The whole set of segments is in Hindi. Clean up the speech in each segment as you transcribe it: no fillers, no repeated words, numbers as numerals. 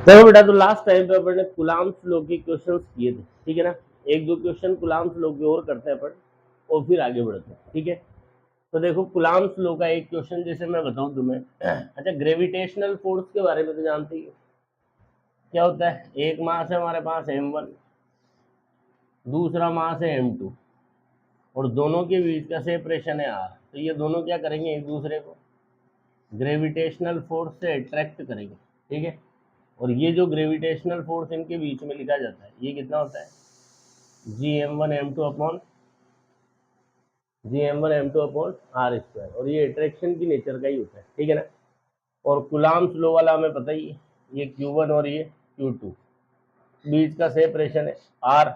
देखो बेटा, तो लास्ट टाइम पे अपन ने कूलाम्स लॉ के क्वेश्चंस किए थे, ठीक है ना। एक दो क्वेश्चन कूलाम्स लॉ के और करते हैं अपन और फिर आगे बढ़ते हैं, ठीक है। तो देखो, कूलाम्स लॉ का एक क्वेश्चन जैसे मैं बताऊं तुम्हें। अच्छा, ग्रेविटेशनल फोर्स के बारे में तो जानते ही हो। क्या होता है, एक मास है हमारे पास m1, दूसरा मास है m2, और दोनों के बीच का सेपरेशन है r। तो ये दोनों क्या करेंगे, एक दूसरे को ग्रेविटेशनल फोर्स से अट्रैक्ट करेंगे, ठीक है। और ये जो ग्रेविटेशनल फोर्स इनके बीच में लिखा जाता है, ये कितना होता है, Gm1 m2 upon r square. और ये अट्रैक्शन की नेचर का ही होता है, ठीक है ना। और कूलाम्स लॉ वाला हमें पता ही है, ये Q1 और ये Q2, बीच का सेपरेशन है R।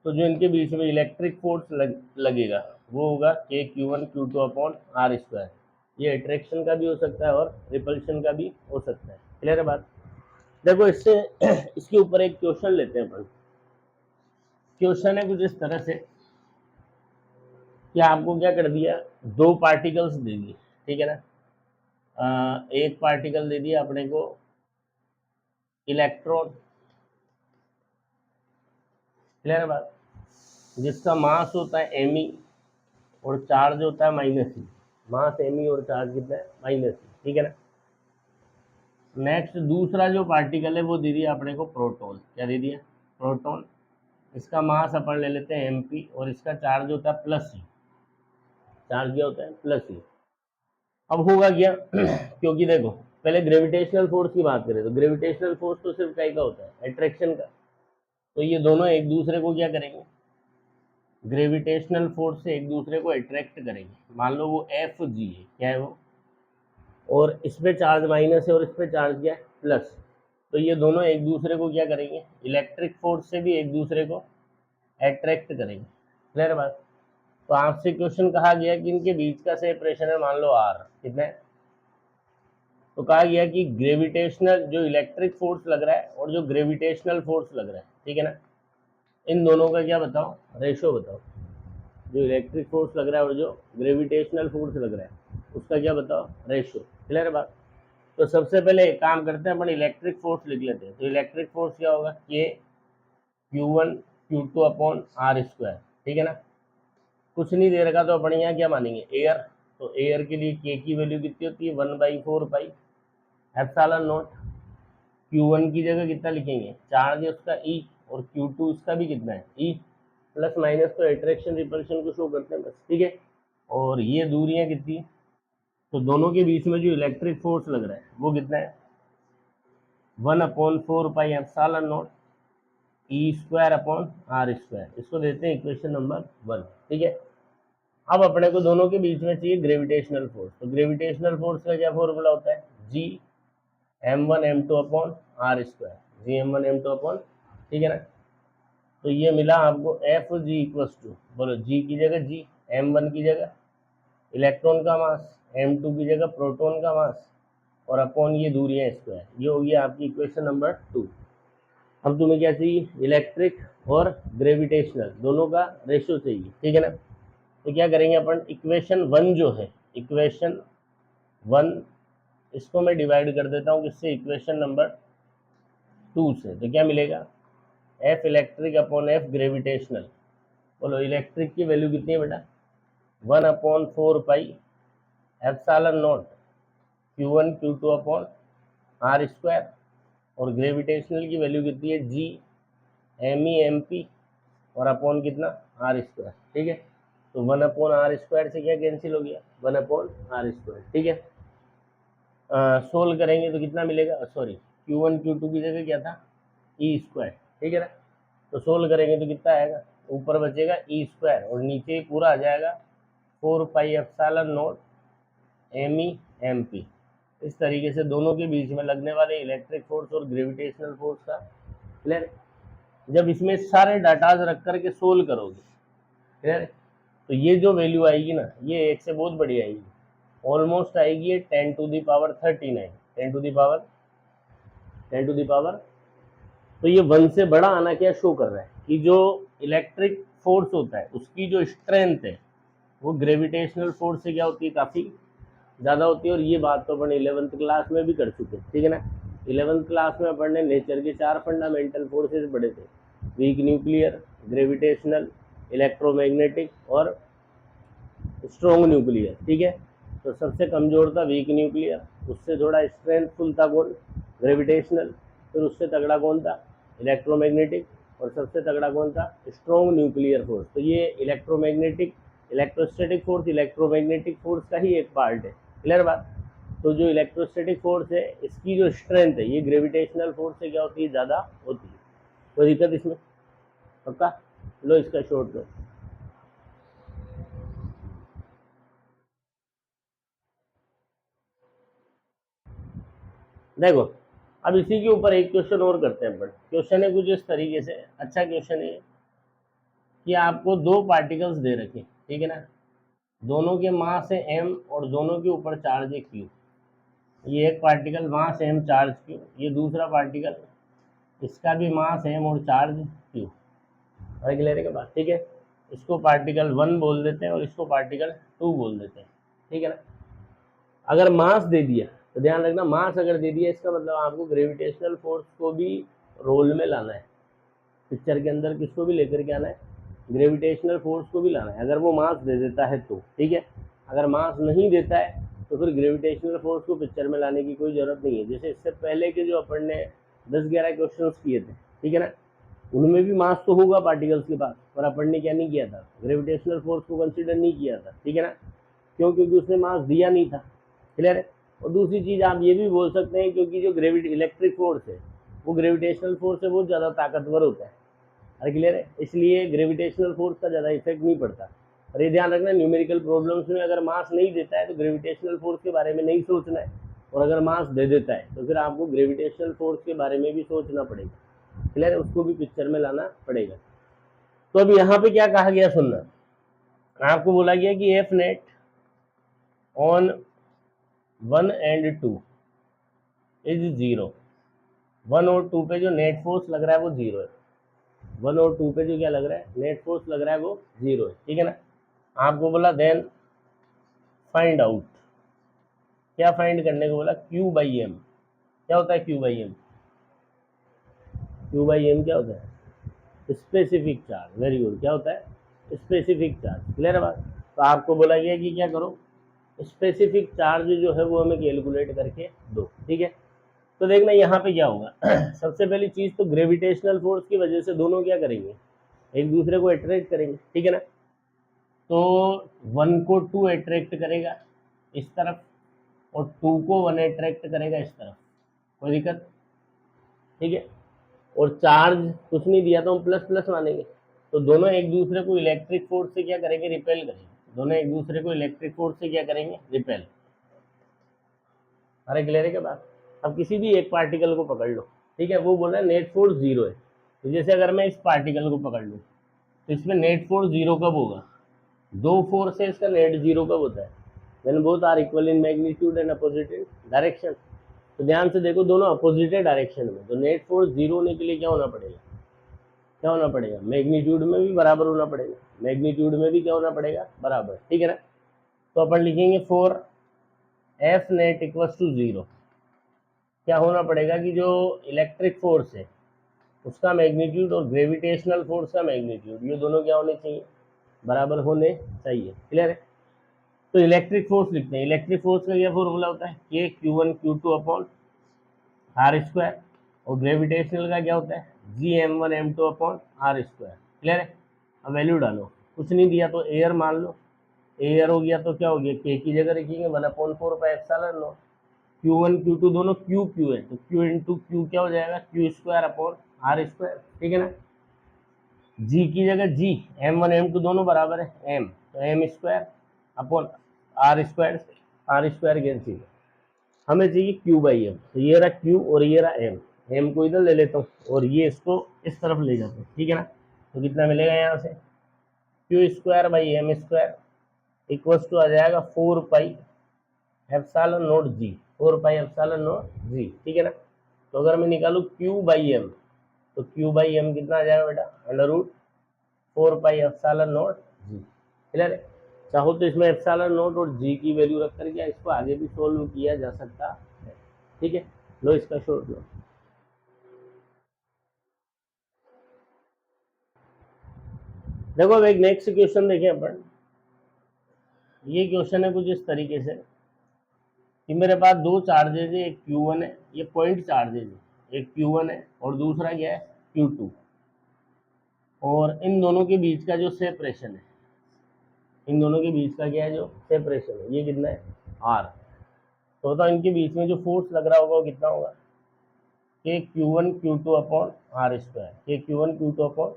तो जो इनके बीच में इलेक्ट्रिक फोर्स लगेगा वो होगा K Q1 Q2 upon r square. ये अट्रैक्शन का भी हो सकता है और रिपल्शन का भी हो सकता है। क्लियर है बात। देखो, इससे इसके ऊपर एक क्वेश्चन लेते हैं अपन। क्वेश्चन है कुछ इस तरह से कि आपको क्या कर दिया, दो पार्टिकल्स दे दिए, ठीक है ना। एक पार्टिकल दे दिया अपने को इलेक्ट्रॉन, क्लियर बात, जिसका मास होता है एम और चार्ज होता है -e। मास एम और चार्ज कितना है, -e, ठीक है ना। नेक्स्ट दूसरा जो पार्टिकल है वो दे दिया अपने को प्रोटॉन। क्या दे दिया, प्रोटॉन। इसका मास अपन ले लेते हैं mp और इसका चार्ज होता है +e। चार्ज क्या होता है, +e। अब होगा क्या क्योंकि देखो, पहले ग्रेविटेशनल फोर्स की बात करें तो ग्रेविटेशनल फोर्स तो सिर्फ का होता है, अट्रैक्शन का। तो ये दोनों एक दूसरे को क्या करेंगे, ग्रेविटेशनल फोर्स से एक दूसरे को अट्रैक्ट करेंगे। मान लो वो Fg है, क्या है वो, और इस पे चार्ज माइनस है और इस पे चार्ज क्या है, प्लस। तो ये दोनों एक दूसरे को क्या करेंगे, इलेक्ट्रिक फोर्स से भी एक दूसरे को अट्रैक्ट करेंगे। क्लियर बात। तो आपसे क्वेश्चन कहा गया कि इनके बीच का सेपरेशन है मान लो r, कितना है। तो कहा गया कि ग्रेविटेशनल जो इलेक्ट्रिक फोर्स लग रहा है और जो ग्रेविटेशनल फोर्स लग रहा है, ठीक है ना, इन दोनों का क्या बताओ, रेशो बताओ। जो इलेक्ट्रिक फोर्स लग रहा है और जो ग्रेविटेशनल फोर्स लग रहा है उसका क्या बताओ, रेशो। क्लियर है बात। तो सबसे पहले एक काम करते हैं, अपन इलेक्ट्रिक फोर्स लिख लेते हैं। तो इलेक्ट्रिक फोर्स क्या होगा, के Q1 Q2 upon r square, ठीक है ना। कुछ नहीं दे रखा तो अपन यहाँ क्या मानेंगे, एयर। तो एयर के लिए के की वैल्यू कितनी होती है, 1/4 पाई एप्सिलॉन नॉट। Q1 की जगह कितना लिखेंगे, चार्ज है उसका E, और Q2 इसका भी कितना है, E। प्लस माइनस तो अट्रैक्शन रिपल्शन को शो करते हैं बस, ठीक है। और ये दूरियां कितनी, तो दोनों के बीच में जो इलेक्ट्रिक फोर्स लग रहा है वो कितना है, 1/4 pi epsilon not E² upon r square. इसको देते हैं इक्वेशन नंबर 1, ठीक है। अब अपने को दोनों के बीच में चाहिए ग्रेविटेशनल फोर्स। तो ग्रेविटेशनल फोर्स का क्या फॉर्मूला होता है, Gm1 m2 upon r square, Gm1 m2 upon, ठीक है ना। तो ये मिला आपको Fg इक्वल्स टू, बोलो G की जगह G, m1 की जगह इलेक्ट्रॉन का मास, m2 की जगह प्रोटॉन का मास, और अपॉन ये दूरियां स्क्वायर। ये हो गया आपकी इक्वेशन नंबर 2। अब तुम्हें क्या चाहिए, इलेक्ट्रिक और ग्रेविटेशनल दोनों का रेशियो चाहिए, ठीक है ना। तो क्या करेंगे अपन, इक्वेशन 1 जो है, इक्वेशन 1 इसको मैं डिवाइड कर देता हूँ किससे, इक्वेशन नंबर 2 से। तो क्या मिलेगा, F electric upon F gravitational. बोलो इलेक्ट्रिक की वैल्यू कितनी है बेटा, 1/4 pi epsilon not Q1 Q2 upon r square. और ग्रेविटेशनल की वैल्यू कितनी है, G और अपॉन कितना, आर स्क्वायर, ठीक है। तो 1/r स्क्वायर से क्या कैंसिल हो गया, 1/r स्क्वायर, ठीक है। सोल्व करेंगे तो कितना मिलेगा, सॉरी Q1 Q2 की जगह क्या था, E², ठीक है ना। तो सोल्व करेंगे तो कितना आएगा, ऊपर बचेगा E² और नीचे पूरा आ जाएगा 4 पाई एप्सिलॉन नॉट MP। इस तरीके से दोनों के बीच में लगने वाले इलेक्ट्रिक फोर्स और ग्रेविटेशनल फोर्स का क्लियर। जब इसमें सारे डाटाज रख करके सोल्व करोगे, क्लियर, तो ये जो वैल्यू आएगी ना, ये एक से बहुत बड़ी आएगी, ऑलमोस्ट आएगी ये 10⁻39, 10⁻, तो ये 1 से बड़ा आना क्या शो कर रहा है कि जो इलेक्ट्रिक फोर्स होता है उसकी जो स्ट्रेंथ है वो ग्रेविटेशनल फोर्स से क्या होती है, काफ़ी ज़्यादा होती है। और ये बात तो अपन 11th क्लास में भी कर चुके हैं, ठीक है ना। 11th क्लास में अपन ने नेचर के 4 फंडामेंटल फोर्सेस पढ़े थे, वीक न्यूक्लियर, ग्रेविटेशनल, इलेक्ट्रोमैग्नेटिक और स्ट्रॉन्ग न्यूक्लियर। ठीक है, तो सबसे कमजोर था वीक न्यूक्लियर, उससे थोड़ा स्ट्रेंथफुल था कौन, ग्रेविटेशनल, फिर उससे तगड़ा कौन था, इलेक्ट्रोमैग्नेटिक, और सबसे तगड़ा कौन था, स्ट्रॉन्ग न्यूक्लियर फोर्स। तो ये electromagnetic, electrostatic force electromagnetic force का ही एक पार्ट है। क्लियर बात। तो जो इलेक्ट्रोस्टैटिक फोर्स है इसकी जो स्ट्रेंथ है ये ग्रेविटेशनल फोर्स से क्या होती है, ज़्यादा होती है। कोई दिक्कत इसमें? पक्का? लो इसका शॉर्ट लो। देखो अब इसी के ऊपर एक क्वेश्चन और करते हैं अपन। क्वेश्चन है कुछ इस तरीके से, अच्छा क्वेश्चन है कि आपको दो पार्टिकल्स दे रखे, ठीक है ना, दोनों के मास है m और दोनों के ऊपर चार्ज है q। ये एक पार्टिकल मास m चार्ज q, ये दूसरा पार्टिकल इसका भी मास m और चार्ज q। क्लियर है क्या बात? ठीक है, इसको पार्टिकल 1 बोल देते हैं और इसको पार्टिकल 2 बोल देते हैं। ठीक है ना। अगर मास दे दिया तो ध्यान रखना, मास अगर दे दिया इसका मतलब आपको ग्रेविटेशनल फोर्स को भी रोल में लाना है। पिक्चर के अंदर किसको भी लेकर के आना है, ग्रेविटेशनल फोर्स को भी लाना है, अगर वो मास दे देता है तो। ठीक है, अगर मास नहीं देता है तो फिर ग्रेविटेशनल फोर्स को पिक्चर में लाने की कोई ज़रूरत नहीं है। जैसे इससे पहले के जो अपन ने 10-11 क्वेश्चंस किए थे, ठीक है ना, उनमें भी मास तो होगा पार्टिकल्स के पास, पर अपन ने क्या नहीं किया था, ग्रेविटेशनल फोर्स को कंसिडर नहीं किया था। ठीक है ना, क्यों? क्योंकि उसने मास दिया नहीं था। क्लियर है। और दूसरी चीज़ आप ये भी बोल सकते हैं क्योंकि जो इलेक्ट्रिक फोर्स है वो ग्रेविटेशनल फोर्स से बहुत ज़्यादा ताकतवर होता है। अरे क्लियर है, इसलिए ग्रेविटेशनल फोर्स का ज़्यादा इफेक्ट नहीं पड़ता। और ये ध्यान रखना, न्यूमेरिकल प्रॉब्लम्स में अगर मास नहीं देता है तो ग्रेविटेशनल फोर्स के बारे में नहीं सोचना है, और अगर मास दे देता है तो फिर आपको ग्रेविटेशनल फोर्स के बारे में भी सोचना पड़ेगा। क्लियर है, उसको भी पिक्चर में लाना पड़ेगा। तो अब यहाँ पे क्या कहा गया सुनना, आपको बोला गया कि F net on 1 and 2 is 0। 1 और 2 पे जो नेट फोर्स लग रहा है वो 0 है। 1 और 2 पे जो क्या लग रहा है, नेट फोर्स लग रहा है वो 0 है। ठीक है ना। आपको बोला देन फाइंड आउट, क्या फाइंड करने को बोला, Q बाई एम। क्या होता है Q by m? Q by m क्या होता है, स्पेसिफिक चार्ज। वेरी गुड, क्या होता है, स्पेसिफिक चार्ज। क्लियर है बात। तो आपको बोला गया कि क्या करो, स्पेसिफिक चार्ज जो है वो हमें कैलकुलेट करके दो। ठीक है, तो देखना यहाँ पे क्या होगा सबसे पहली चीज तो ग्रेविटेशनल फोर्स की वजह से दोनों क्या करेंगे, एक दूसरे को अट्रैक्ट करेंगे। ठीक है ना, तो 1 को 2 अट्रैक्ट करेगा इस तरफ और 2 को 1 अट्रैक्ट करेगा इस तरफ। कोई दिक्कत? ठीक है, और चार्ज कुछ नहीं दिया तो हम प्लस प्लस मानेंगे, तो दोनों एक दूसरे को इलेक्ट्रिक फोर्स से क्या करेंगे, रिपेल करेंगे। दोनों एक दूसरे को इलेक्ट्रिक फोर्स से क्या करेंगे, रिपेल। अरे क्लियर है क्या बात? अब किसी भी एक पार्टिकल को पकड़ लो, ठीक है, वो बोल रहा है नेट फोर्स 0 है। तो जैसे अगर मैं इस पार्टिकल को पकड़ लूँ तो इसमें नेट फोर्स 0 कब होगा, दो फोर्स है, इसका नेट 0 कब होता है, when both are equal in magnitude and opposite in direction. तो ध्यान से देखो, दोनों अपोजिट डायरेक्शन में, तो नेट फोर्स 0 होने के लिए क्या होना पड़ेगा, क्या होना पड़ेगा, मैग्नीट्यूड में भी बराबर होना पड़ेगा, मैग्नीट्यूड में भी क्या होना पड़ेगा, बराबर। ठीक है ना। तो अपन लिखेंगे for F net equals to 0, क्या होना पड़ेगा कि जो इलेक्ट्रिक फोर्स है उसका मैग्नीट्यूड और ग्रेविटेशनल फोर्स का मैग्नीट्यूड, ये दोनों क्या होने चाहिए, बराबर होने चाहिए। क्लियर है। तो इलेक्ट्रिक फोर्स लिखते हैं, इलेक्ट्रिक फोर्स का क्या फॉर्मूला होता है, K Q1 Q2 upon r square, और ग्रेविटेशनल का क्या होता है, G m1 m2 upon r square. Clear है। अब वैल्यू डालो, कुछ नहीं दिया तो एयर मान लो, एयर हो गया तो क्या हो गया, के की जगह रखेंगे 1/4 Q1 Q2 दोनों Q है, तो Q इंटू Q क्या हो जाएगा, Q square upon r square. ठीक है ना। G की जगह G, m1 m2 दोनों बराबर है m, तो m square upon r square cancel. हमें चाहिए Q बाई एम, तो ये रहा Q और ये रहा m, m को इधर ले लेता हूँ और ये इसको इस तरफ ले जाता हूँ। ठीक है ना। तो कितना मिलेगा यहाँ से, Q square by M square equals to आ जाएगा 4 pi epsilon naught G, 4 pi epsilon naught G. ठीक है ना। तो अगर मैं निकालूँ Q बाई एम, तो Q बाई एम कितना आ जाएगा बेटा, √4 pi epsilon naught G. Clear है। चाहो तो इसमें एप्सिलॉन नॉट और जी की वैल्यू रख करके इसको आगे भी सोल्व किया जा सकता है। ठीक है। लो इसका शॉर्ट लो। देखो अब एक नेक्स्ट क्वेश्चन देखें अपन। ये क्वेश्चन है कुछ इस तरीके से कि मेरे पास दो चार्जेज है, एक Q1 है, ये पॉइंट चार्जेज है, एक Q1 है और दूसरा क्या है Q2, और इन दोनों के बीच का जो सेपरेशन है, इन दोनों के बीच का क्या है जो सेपरेशन है, ये कितना है R। तो बताओ इनके बीच में जो फोर्स लग रहा होगा वो कितना होगा, के Q1 Q2 upon R square, के Q1 Q2 अपॉन,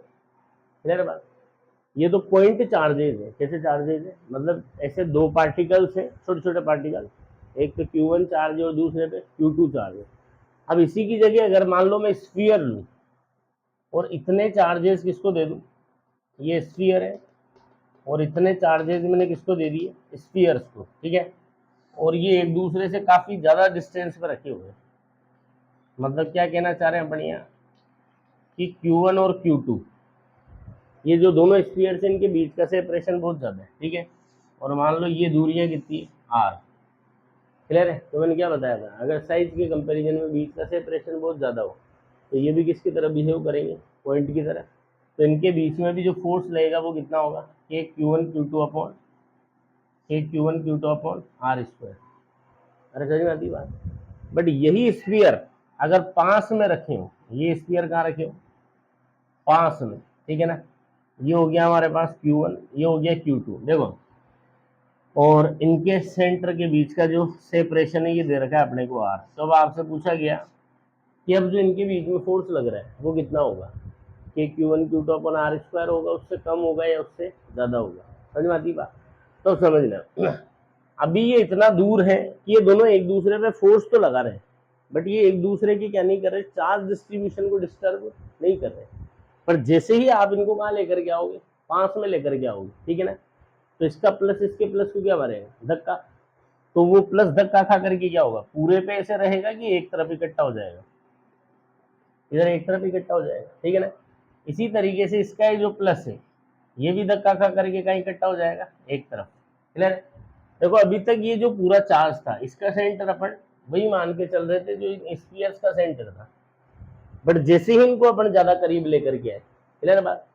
क्लियर बात। ये तो पॉइंट चार्जेज है, कैसे चार्जेज है, मतलब ऐसे दो पार्टिकल्स हैं, छोटे छोटे पार्टिकल, एक पे Q1 चार्ज है और दूसरे पे Q2 चार्ज है। अब इसी की जगह अगर मान लो मैं स्फीयर लूं और इतने चार्जेस किसको दे दूं, ये स्फीयर है और इतने चार्जेस मैंने किसको दे दिए, स्फीयर्स को, ठीक है, और ये एक दूसरे से काफी ज्यादा डिस्टेंस पे रखे हुए हैं। मतलब क्या कहना चाह रहे हैं बढ़िया कि Q1 और Q2 ये जो दोनों स्फीयर से इनके बीच का सेपरेशन बहुत ज्यादा है, ठीक है, और मान लो ये दूरियां कितनी R, क्लियर है। तो मैंने क्या बताया था, अगर साइज के कंपैरिजन में बीच का सेपरेशन बहुत ज़्यादा हो तो ये भी किसकी तरह बिहेव करेंगे, पॉइंट की तरह। तो इनके बीच में भी जो फोर्स लगेगा वो कितना होगा, के Q1 Q2 अपॉन, के Q1 Q2 upon R square. अरे समझ में आती बात। बट यही स्फीयर अगर पास में रखे हो, ये स्फीयर कहाँ रखे हो, पास में, ठीक है ना, ये हो गया हमारे पास Q1, ये हो गया Q2, देखो, और इनके सेंटर के बीच का जो सेपरेशन है ये दे रखा है अपने को R। तो अब आपसे पूछा गया कि अब जो इनके बीच में फोर्स लग रहा है वो कितना होगा, कि Q1 Q2 अपन R स्क्वायर होगा, उससे कम होगा या उससे ज़्यादा होगा, समझ में आती बात। तो समझना अभी ये इतना दूर है कि ये दोनों एक दूसरे पे फोर्स तो लगा रहे हैं, बट ये एक दूसरे की क्या नहीं कर रहे, चार्ज डिस्ट्रीब्यूशन को डिस्टर्ब नहीं कर रहे। पर जैसे ही आप इनको कहाँ लेकर के आओगे, पास में लेकर के आओगे, ठीक है ना, तो इसका प्लस इसके प्लस को क्या मारेगा, धक्का। तो वो प्लस धक्का खा करके क्या होगा, पूरे पे ऐसे रहेगा कि एक तरफ इकट्ठा हो जाएगा, इधर एक तरफ इकट्ठा हो जाएगा, ठीक है ना। इसी तरीके से इसका जो प्लस है ये भी धक्का खा करके कहीं इकट्ठा हो जाएगा एक तरफ, क्लियर है। देखो अभी तक ये जो पूरा चार्ज था इसका सेंटर अपन वही मान के चल रहे थे जो स्फीयर्स का सेंटर था, बट जैसे ही इनको अपन ज्यादा करीब लेकर के आए, क्लियर बात,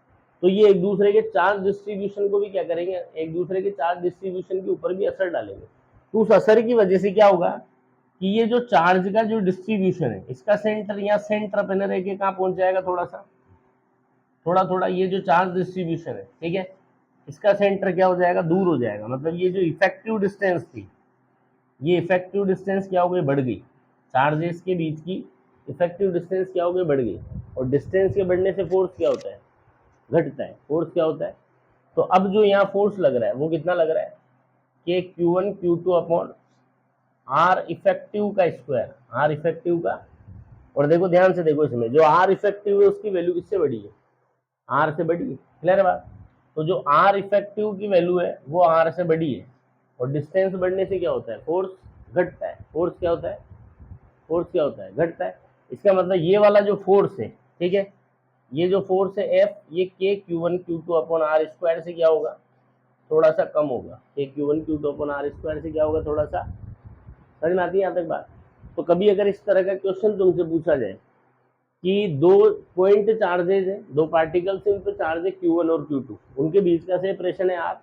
तो ये एक दूसरे के चार्ज डिस्ट्रीब्यूशन को भी क्या करेंगे, एक दूसरे के चार्ज डिस्ट्रीब्यूशन के ऊपर भी असर डालेंगे। तो उस असर की वजह से क्या होगा कि ये जो चार्ज का जो डिस्ट्रीब्यूशन है इसका सेंटर या सेंटर पे न रह के कहाँ पहुंच जाएगा, थोड़ा सा, थोड़ा थोड़ा, ये जो चार्ज डिस्ट्रीब्यूशन है, ठीक है, इसका सेंटर क्या हो जाएगा, दूर हो जाएगा। मतलब ये जो इफेक्टिव डिस्टेंस थी, ये इफेक्टिव डिस्टेंस क्या हो गई, बढ़ गई, चार्जेस के बीच की इफेक्टिव डिस्टेंस क्या हो गई, बढ़ गई। और डिस्टेंस के बढ़ने से फोर्स क्या होता है, घटता है, फोर्स क्या होता है। तो अब जो यहाँ फोर्स लग रहा है वो कितना लग रहा है, कि Q1 Q2 upon R effective का स्क्वायर, R इफेक्टिव का। और देखो ध्यान से देखो, इसमें जो R इफेक्टिव है उसकी वैल्यू किससे बड़ी है, R से बड़ी है, क्लियर बात। तो जो R इफेक्टिव की वैल्यू है वो R से बड़ी है, और डिस्टेंस बढ़ने से क्या होता है, फोर्स घटता है। फोर्स क्या होता है, फोर्स क्या होता है, घटता है। इसका मतलब ये वाला जो फोर्स है, ठीक है, ये जो फोर्स है F, ये के Q1 Q2 upon R square से क्या होगा, थोड़ा सा कम होगा, के Q1 Q2 upon R square से क्या होगा, थोड़ा सा। समझ में आती है यहाँ तक बात। तो कभी अगर इस तरह का क्वेश्चन तुमसे पूछा जाए कि दो पॉइंट चार्जेज है, दो पार्टिकल्स हैं, उन पे चार्ज है Q1 और Q2, उनके बीच का सेपरेशन है R,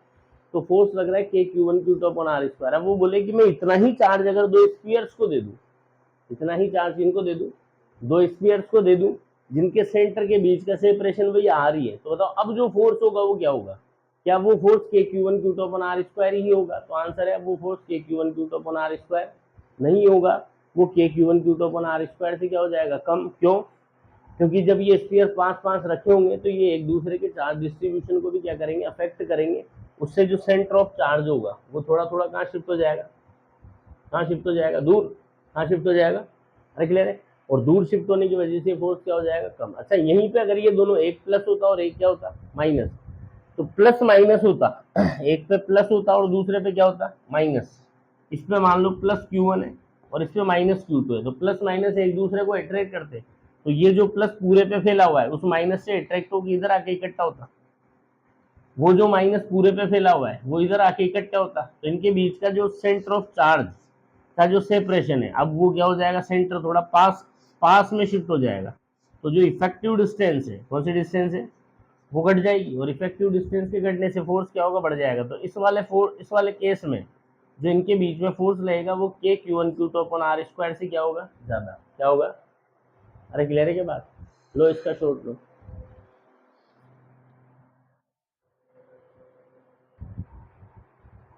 तो फोर्स लग रहा है K Q1 Q2 upon R square. अब वो बोले कि मैं इतना ही चार्ज अगर दो स्फीयर्स को दे दूं, इतना ही चार्ज इनको दे दूं, दो स्फीयर्स को दे दूं जिनके सेंटर के बीच का सेपरेशन वही R ही है, तो बताओ अब जो फोर्स होगा वो क्या होगा, क्या वो फोर्स के Q1 Q2 upon R square ही होगा। तो आंसर है वो फोर्स के Q1 Q2 upon R square नहीं होगा, वो के Q1 Q2 upon R square से क्या हो जाएगा, कम। क्यों, क्योंकि जब ये स्फीयर पास पास रखे होंगे तो ये एक दूसरे के चार्ज डिस्ट्रीब्यूशन को भी क्या करेंगे, अफेक्ट करेंगे। उससे जो सेंटर ऑफ चार्ज होगा वो थोड़ा थोड़ा कहाँ शिफ्ट हो जाएगा, कहाँ शिफ्ट हो जाएगा, दूर, कहाँ शिफ्ट हो जाएगा, अरे क्लियर है। और दूर शिफ्ट होने की वजह से फोर्स क्या हो जाएगा, कम। अच्छा यहीं पे अगर ये दोनों एक प्लस होता और एक क्या होता, माइनस, तो प्लस माइनस होता, एक पे प्लस होता और दूसरे पे क्या होता, माइनस। इस पे मान लो प्लस Q1 है और इस पे माइनस Q2 है, तो प्लस माइनस एक दूसरे को अट्रैक्ट करते, तो ये जो प्लस पूरे पे फैला हुआ है उस माइनस से अट्रैक्ट होकर इधर आके इकट्ठा होता, वो जो माइनस पूरे पे फैला हुआ है वो इधर आके इकट्ठा होता। तो इनके बीच का जो सेंटर ऑफ चार्ज का जो सेपरेशन है, अब वो क्या हो जाएगा, सेंटर थोड़ा पास पास में शिफ्ट हो जाएगा, तो जो इफेक्टिव डिस्टेंस है, कौन सी डिस्टेंस है, वो घट जाएगी, और इफेक्टिव डिस्टेंस के घटने से फोर्स क्या होगा, बढ़ जाएगा। तो इस वाले केस में जो इनके बीच में फोर्स लगेगा वो के Q1 Q2 upon are square से क्या होगा, ज्यादा, क्या होगा। अरे क्लियर है क्या बात, लो इसका शॉर्ट लो।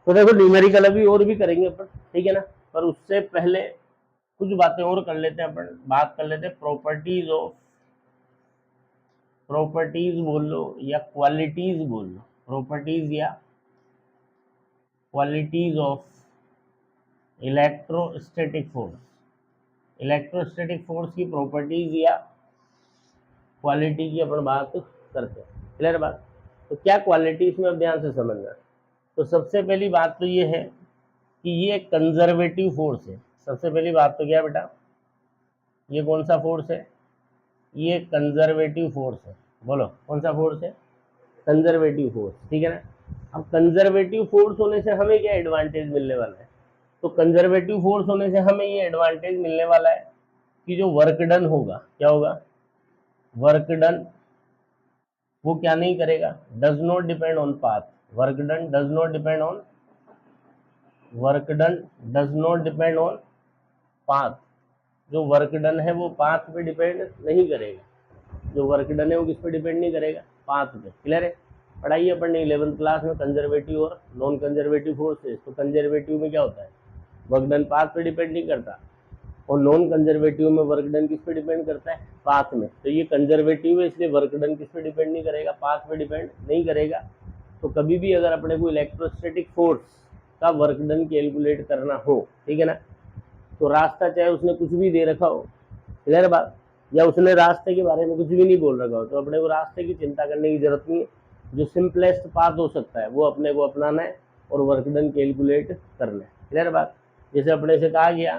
तो देखो न्यूमेरिकल अभी और भी करेंगे अपन, ठीक है ना, पर उससे पहले कुछ बातें और कर लेते हैं अपन, बात कर लेते हैं प्रॉपर्टीज बोल लो या क्वालिटीज बोल लो, प्रॉपर्टीज या qualities of electrostatic force, electrostatic force की प्रॉपर्टीज या क्वालिटी की अपन बात करते हैं, क्लियर बात। तो क्या क्वालिटी इसमें अब ध्यान से समझना। तो सबसे पहली बात तो ये है कि ये कंजर्वेटिव फोर्स है, सबसे पहली बात तो क्या बेटा, ये कौन सा फोर्स है, ये कंजर्वेटिव फोर्स है, बोलो कौन सा फोर्स है, कंजर्वेटिव फोर्स, ठीक है ना। अब कंजर्वेटिव फोर्स होने से हमें क्या एडवांटेज मिलने वाला है, तो कंजर्वेटिव फोर्स होने से हमें ये एडवांटेज मिलने वाला है कि जो वर्क डन होगा, क्या होगा, वर्क डन वो क्या नहीं करेगा, does not depend on path, work done does not depend on, work done does not depend on path, जो वर्क डन है वो पाथ पे डिपेंड नहीं करेगा, जो वर्क डन है वो किस पे डिपेंड नहीं करेगा, पाथ पे, क्लियर है। पढ़ाई अपन ने 11th क्लास में कंजर्वेटिव और नॉन कंजर्वेटिव फोर्सेस, तो कंजर्वेटिव में क्या होता है, वर्क डन पाथ पे डिपेंड नहीं करता, और नॉन कंजर्वेटिव में वर्क डन किस पे डिपेंड करता है, पाथ में। तो ये कंजर्वेटिव है इसलिए वर्क डन किस पे डिपेंड नहीं करेगा, पाथ पे डिपेंड नहीं करेगा। तो कभी भी अगर अपने को इलेक्ट्रोस्टैटिक फोर्स का वर्क डन कैलकुलेट करना हो, ठीक है ना, तो रास्ता चाहे उसने कुछ भी दे रखा हो, क्लियर बात, या उसने रास्ते के बारे में कुछ भी नहीं बोल रखा हो, तो अपने को रास्ते की चिंता करने की जरूरत नहीं है, जो सिंपलेस्ट पाथ हो सकता है वो अपने को अपनाना है और वर्क डन कैलकुलेट करना है, क्लियर बात। जैसे अपने से कहा गया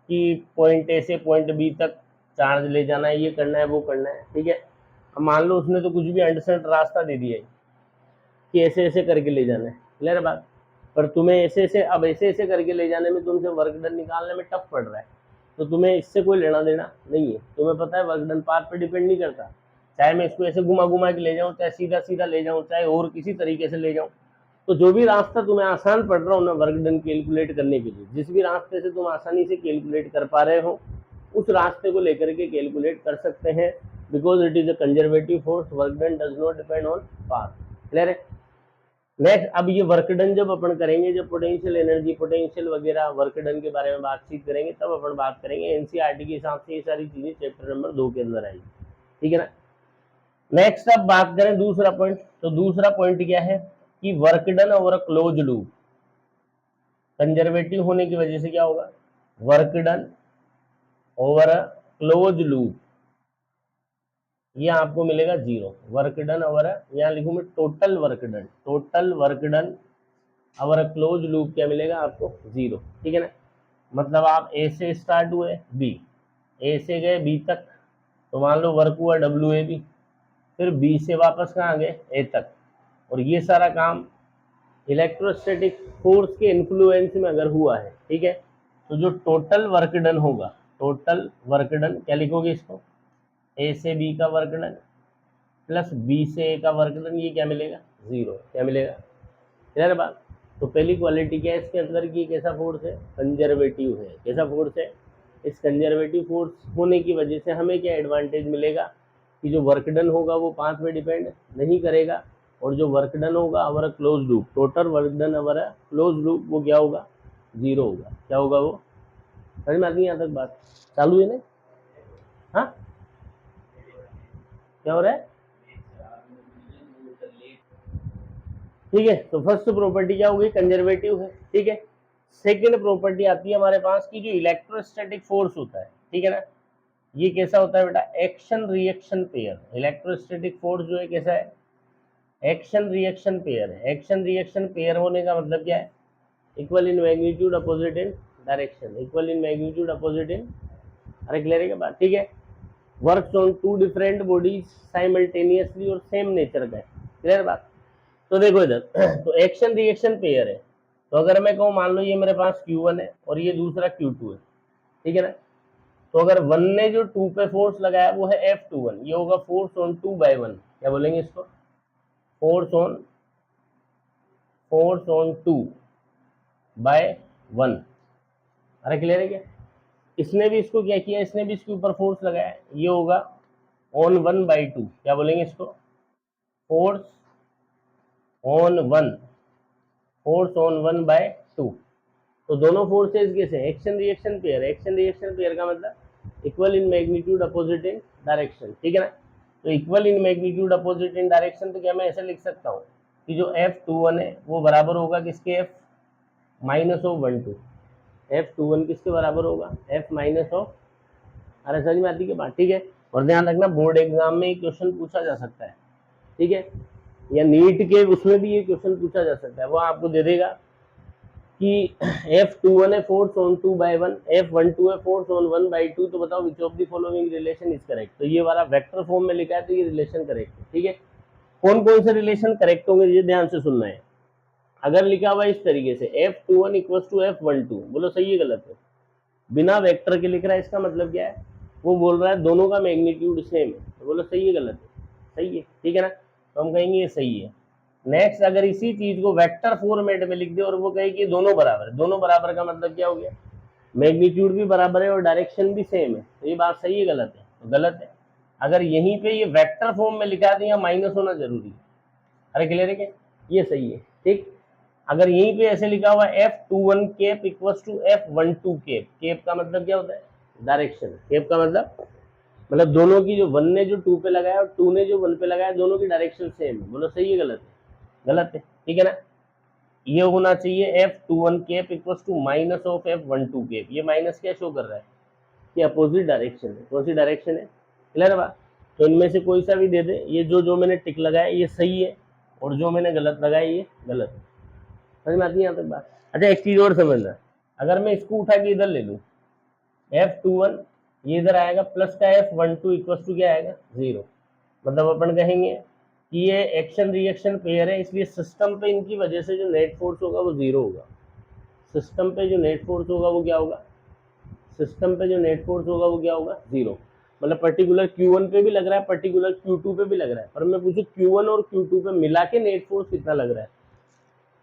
कि पॉइंट ए से पॉइंट बी तक चार्ज ले जाना है, ये करना है वो करना है, ठीक है। अब मान लो उसने तो कुछ भी अंडरसेंट रास्ता दे दिया है कि ऐसे ऐसे करके ले जाना है, क्लियर बात, पर तुम्हें ऐसे ऐसे, अब ऐसे ऐसे करके ले जाने में तुमसे वर्क डन निकालने में टफ पड़ रहा है, तो तुम्हें इससे कोई लेना देना नहीं है, तुम्हें पता है वर्क डन पाथ पे डिपेंड नहीं करता, चाहे मैं इसको ऐसे घुमा घुमा के ले जाऊँ, चाहे सीधा सीधा ले जाऊँ, चाहे और किसी तरीके से ले जाऊँ, तो जो भी रास्ता तुम्हें आसान पड़ रहा हो ना वर्क डन कैलकुलेट करने के लिए, जिस भी रास्ते से तुम आसानी से कैलकुलेट कर पा रहे हो उस रास्ते को लेकर के कैलकुलेट कर सकते हैं, because it is a conservative force, work done does not depend on path, clear है। नेक्स्ट, अब ये वर्क डन जब अपन करेंगे, जब पोटेंशियल एनर्जी, पोटेंशियल वगैरह वर्क डन के बारे में बातचीत करेंगे, तब अपन बात करेंगे, एनसीईआरटी के हिसाब से ये सारी चीजें चैप्टर नंबर 2 के अंदर आएगी, ठीक है ना। नेक्स्ट अब बात करें दूसरा पॉइंट, तो दूसरा पॉइंट क्या है कि work done over close loop, conservative होने की वजह से क्या होगा, work done over close loop, ये आपको मिलेगा 0, वर्क डन ओवर, यहाँ लिखूं मैं total work done, total work done over close loop क्या मिलेगा आपको, 0, ठीक है ना। मतलब आप ए से स्टार्ट हुए बी, ए से गए बी तक, तो मान लो वर्क हुआ डब्ल्यू ए बी, फिर बी से वापस कहाँ गए, ए तक, और ये सारा काम इलेक्ट्रोस्टैटिक फोर्स के इन्फ्लुएंस में अगर हुआ है, ठीक है, तो जो टोटल वर्क डन होगा, टोटल वर्क डन क्या लिखोगे इसको, ए से बी का वर्क डन प्लस बी से ए का वर्क डन, ये क्या मिलेगा, 0, क्या मिलेगा, क्लियर बात। तो पहली क्वालिटी क्या है इसके अंदर की, कैसा फोर्स है, कंजर्वेटिव है, कैसा फोर्स है, इस कंजर्वेटिव फोर्स होने की वजह से हमें क्या एडवांटेज मिलेगा कि जो वर्क डन होगा वो पाथ पे डिपेंड नहीं करेगा, और जो वर्क डन होगा हमारा close loop, total work done हमारा क्लोज लूप, वो क्या होगा, 0 होगा, क्या होगा वो, समझ में आती है यहाँ तक बात, चालू है ना, हाँ क्या हो रहा है, ठीक है। तो फर्स्ट प्रॉपर्टी क्या होगी, कंजर्वेटिव है, ठीक है। सेकंड प्रॉपर्टी आती है हमारे पास की जो इलेक्ट्रोस्टैटिक फोर्स होता है, ठीक है ना, ये कैसा होता है बेटा, action reaction pair, electrostatic force जो है कैसा है, एक्शन रिएक्शन पेयर है, एक्शन रिएक्शन पेयर होने का मतलब क्या है, equal in magnitude opposite in direction, equal in magnitude opposite in, अरे क्लियर है क्या बात, ठीक है। Works on two different bodies simultaneously और सेम नेचर का है, क्लियर बात। तो देखो इधर तो एक्शन रिएक्शन पेयर है, तो अगर मैं कहूँ मान लो ये मेरे पास Q1 है और ये दूसरा Q2 है, ठीक है ना, तो अगर 1 ने जो 2 पे फोर्स लगाया वो है F21, ये होगा फोर्स ऑन 2 बाय 1, क्या बोलेंगे इसको, फोर्स ऑन 2 बाय 1। अरे क्लियर है क्या? इसने भी इसको क्या किया, इसने भी इसके ऊपर फोर्स लगाया, ये होगा ऑन 1 बाई 2, क्या बोलेंगे इसको, force on 1, force on 1 by 2। तो दोनों फोर्सेज कैसे, action reaction pair, action reaction pair का मतलब equal in magnitude opposite in direction, ठीक है ना। तो equal in magnitude opposite in direction, तो क्या मैं ऐसे लिख सकता हूँ कि जो F21 है वो बराबर होगा किसके, F माइनस ऑफ 1 2, F21 किसके बराबर होगा, F माइनस ऑफ, अरे समझ में आती है बात, ठीक है। और ध्यान रखना बोर्ड एग्जाम में क्वेश्चन पूछा जा सकता है, ठीक है, या नीट के उसमें भी ये क्वेश्चन पूछा जा सकता है, वो आपको दे देगा कि F21 है फोर्स ऑन 2 बाय 1, F12 है फोर्स ऑन 1 बाय 2, तो बताओ which of the following relation is correct. तो ये वाला वेक्टर फॉर्म में लिखा है तो ये रिलेशन करेक्ट है, ठीक है। कौन कौन से रिलेशन करेक्ट होंगे ये ध्यान से सुनना है। अगर लिखा हुआ इस तरीके से F21 इक्वल्स टू F12, बोलो सही है गलत है, बिना वेक्टर के लिख रहा है, इसका मतलब क्या है, वो बोल रहा है दोनों का मैग्नीट्यूड सेम है, तो बोलो सही है गलत है, सही है, ठीक है ना, तो हम कहेंगे ये सही है। नेक्स्ट, अगर इसी चीज को वेक्टर फॉर्मेट में लिख दे और वो कहे कि दोनों बराबर है, दोनों बराबर का मतलब क्या हो गया, मैग्नीट्यूड भी बराबर है और डायरेक्शन भी सेम है, तो ये बात सही है गलत है, तो गलत है। अगर यहीं पे ये वेक्टर फॉर्म में लिखा है तो यहाँ माइनस होना जरूरी है, अरे क्लियर है क्या, ये सही है, ठीक। अगर यहीं पे ऐसे लिखा हुआ F21 cap equals to F12 cap, cap का मतलब क्या होता है, डायरेक्शन, केप का मतलब दोनों की जो 1 ने जो 2 पे लगाया और 2 ने जो 1 पे लगाया, दोनों की डायरेक्शन सेम है, बोलो सही है गलत है, गलत है, ठीक है ना। ये होना चाहिए F21 cap equals to minus of F12 cap, ये माइनस क्या शो कर रहा है कि अपोजिट डायरेक्शन है, कौन सी डायरेक्शन है, क्लियर है बात। तो इनमें से कोई सा भी दे दे, ये जो मैंने टिक लगाया ये सही है और जो मैंने गलत लगाया ये गलत है, समझ में आती है यहाँ तक बात। अच्छा एक चीज और समझना, अगर मैं इसको उठा के इधर ले लूँ F21, ये इधर आएगा प्लस का F12 इक्वल्स टू क्या आएगा 0, मतलब अपन कहेंगे कि ये एक्शन रिएक्शन पेयर है, इसलिए सिस्टम पे इनकी वजह से जो नेट फोर्स होगा वो 0 होगा, सिस्टम पे जो नेट फोर्स होगा वो क्या होगा, सिस्टम पे जो नेट फोर्स होगा वो क्या होगा 0, मतलब पर्टिकुलर Q1 पे भी लग रहा है, पर्टिकुलर Q2 पे भी लग रहा है, पर मैं पूछूं Q1 और Q2 पे मिला के नेट फोर्स कितना लग रहा है,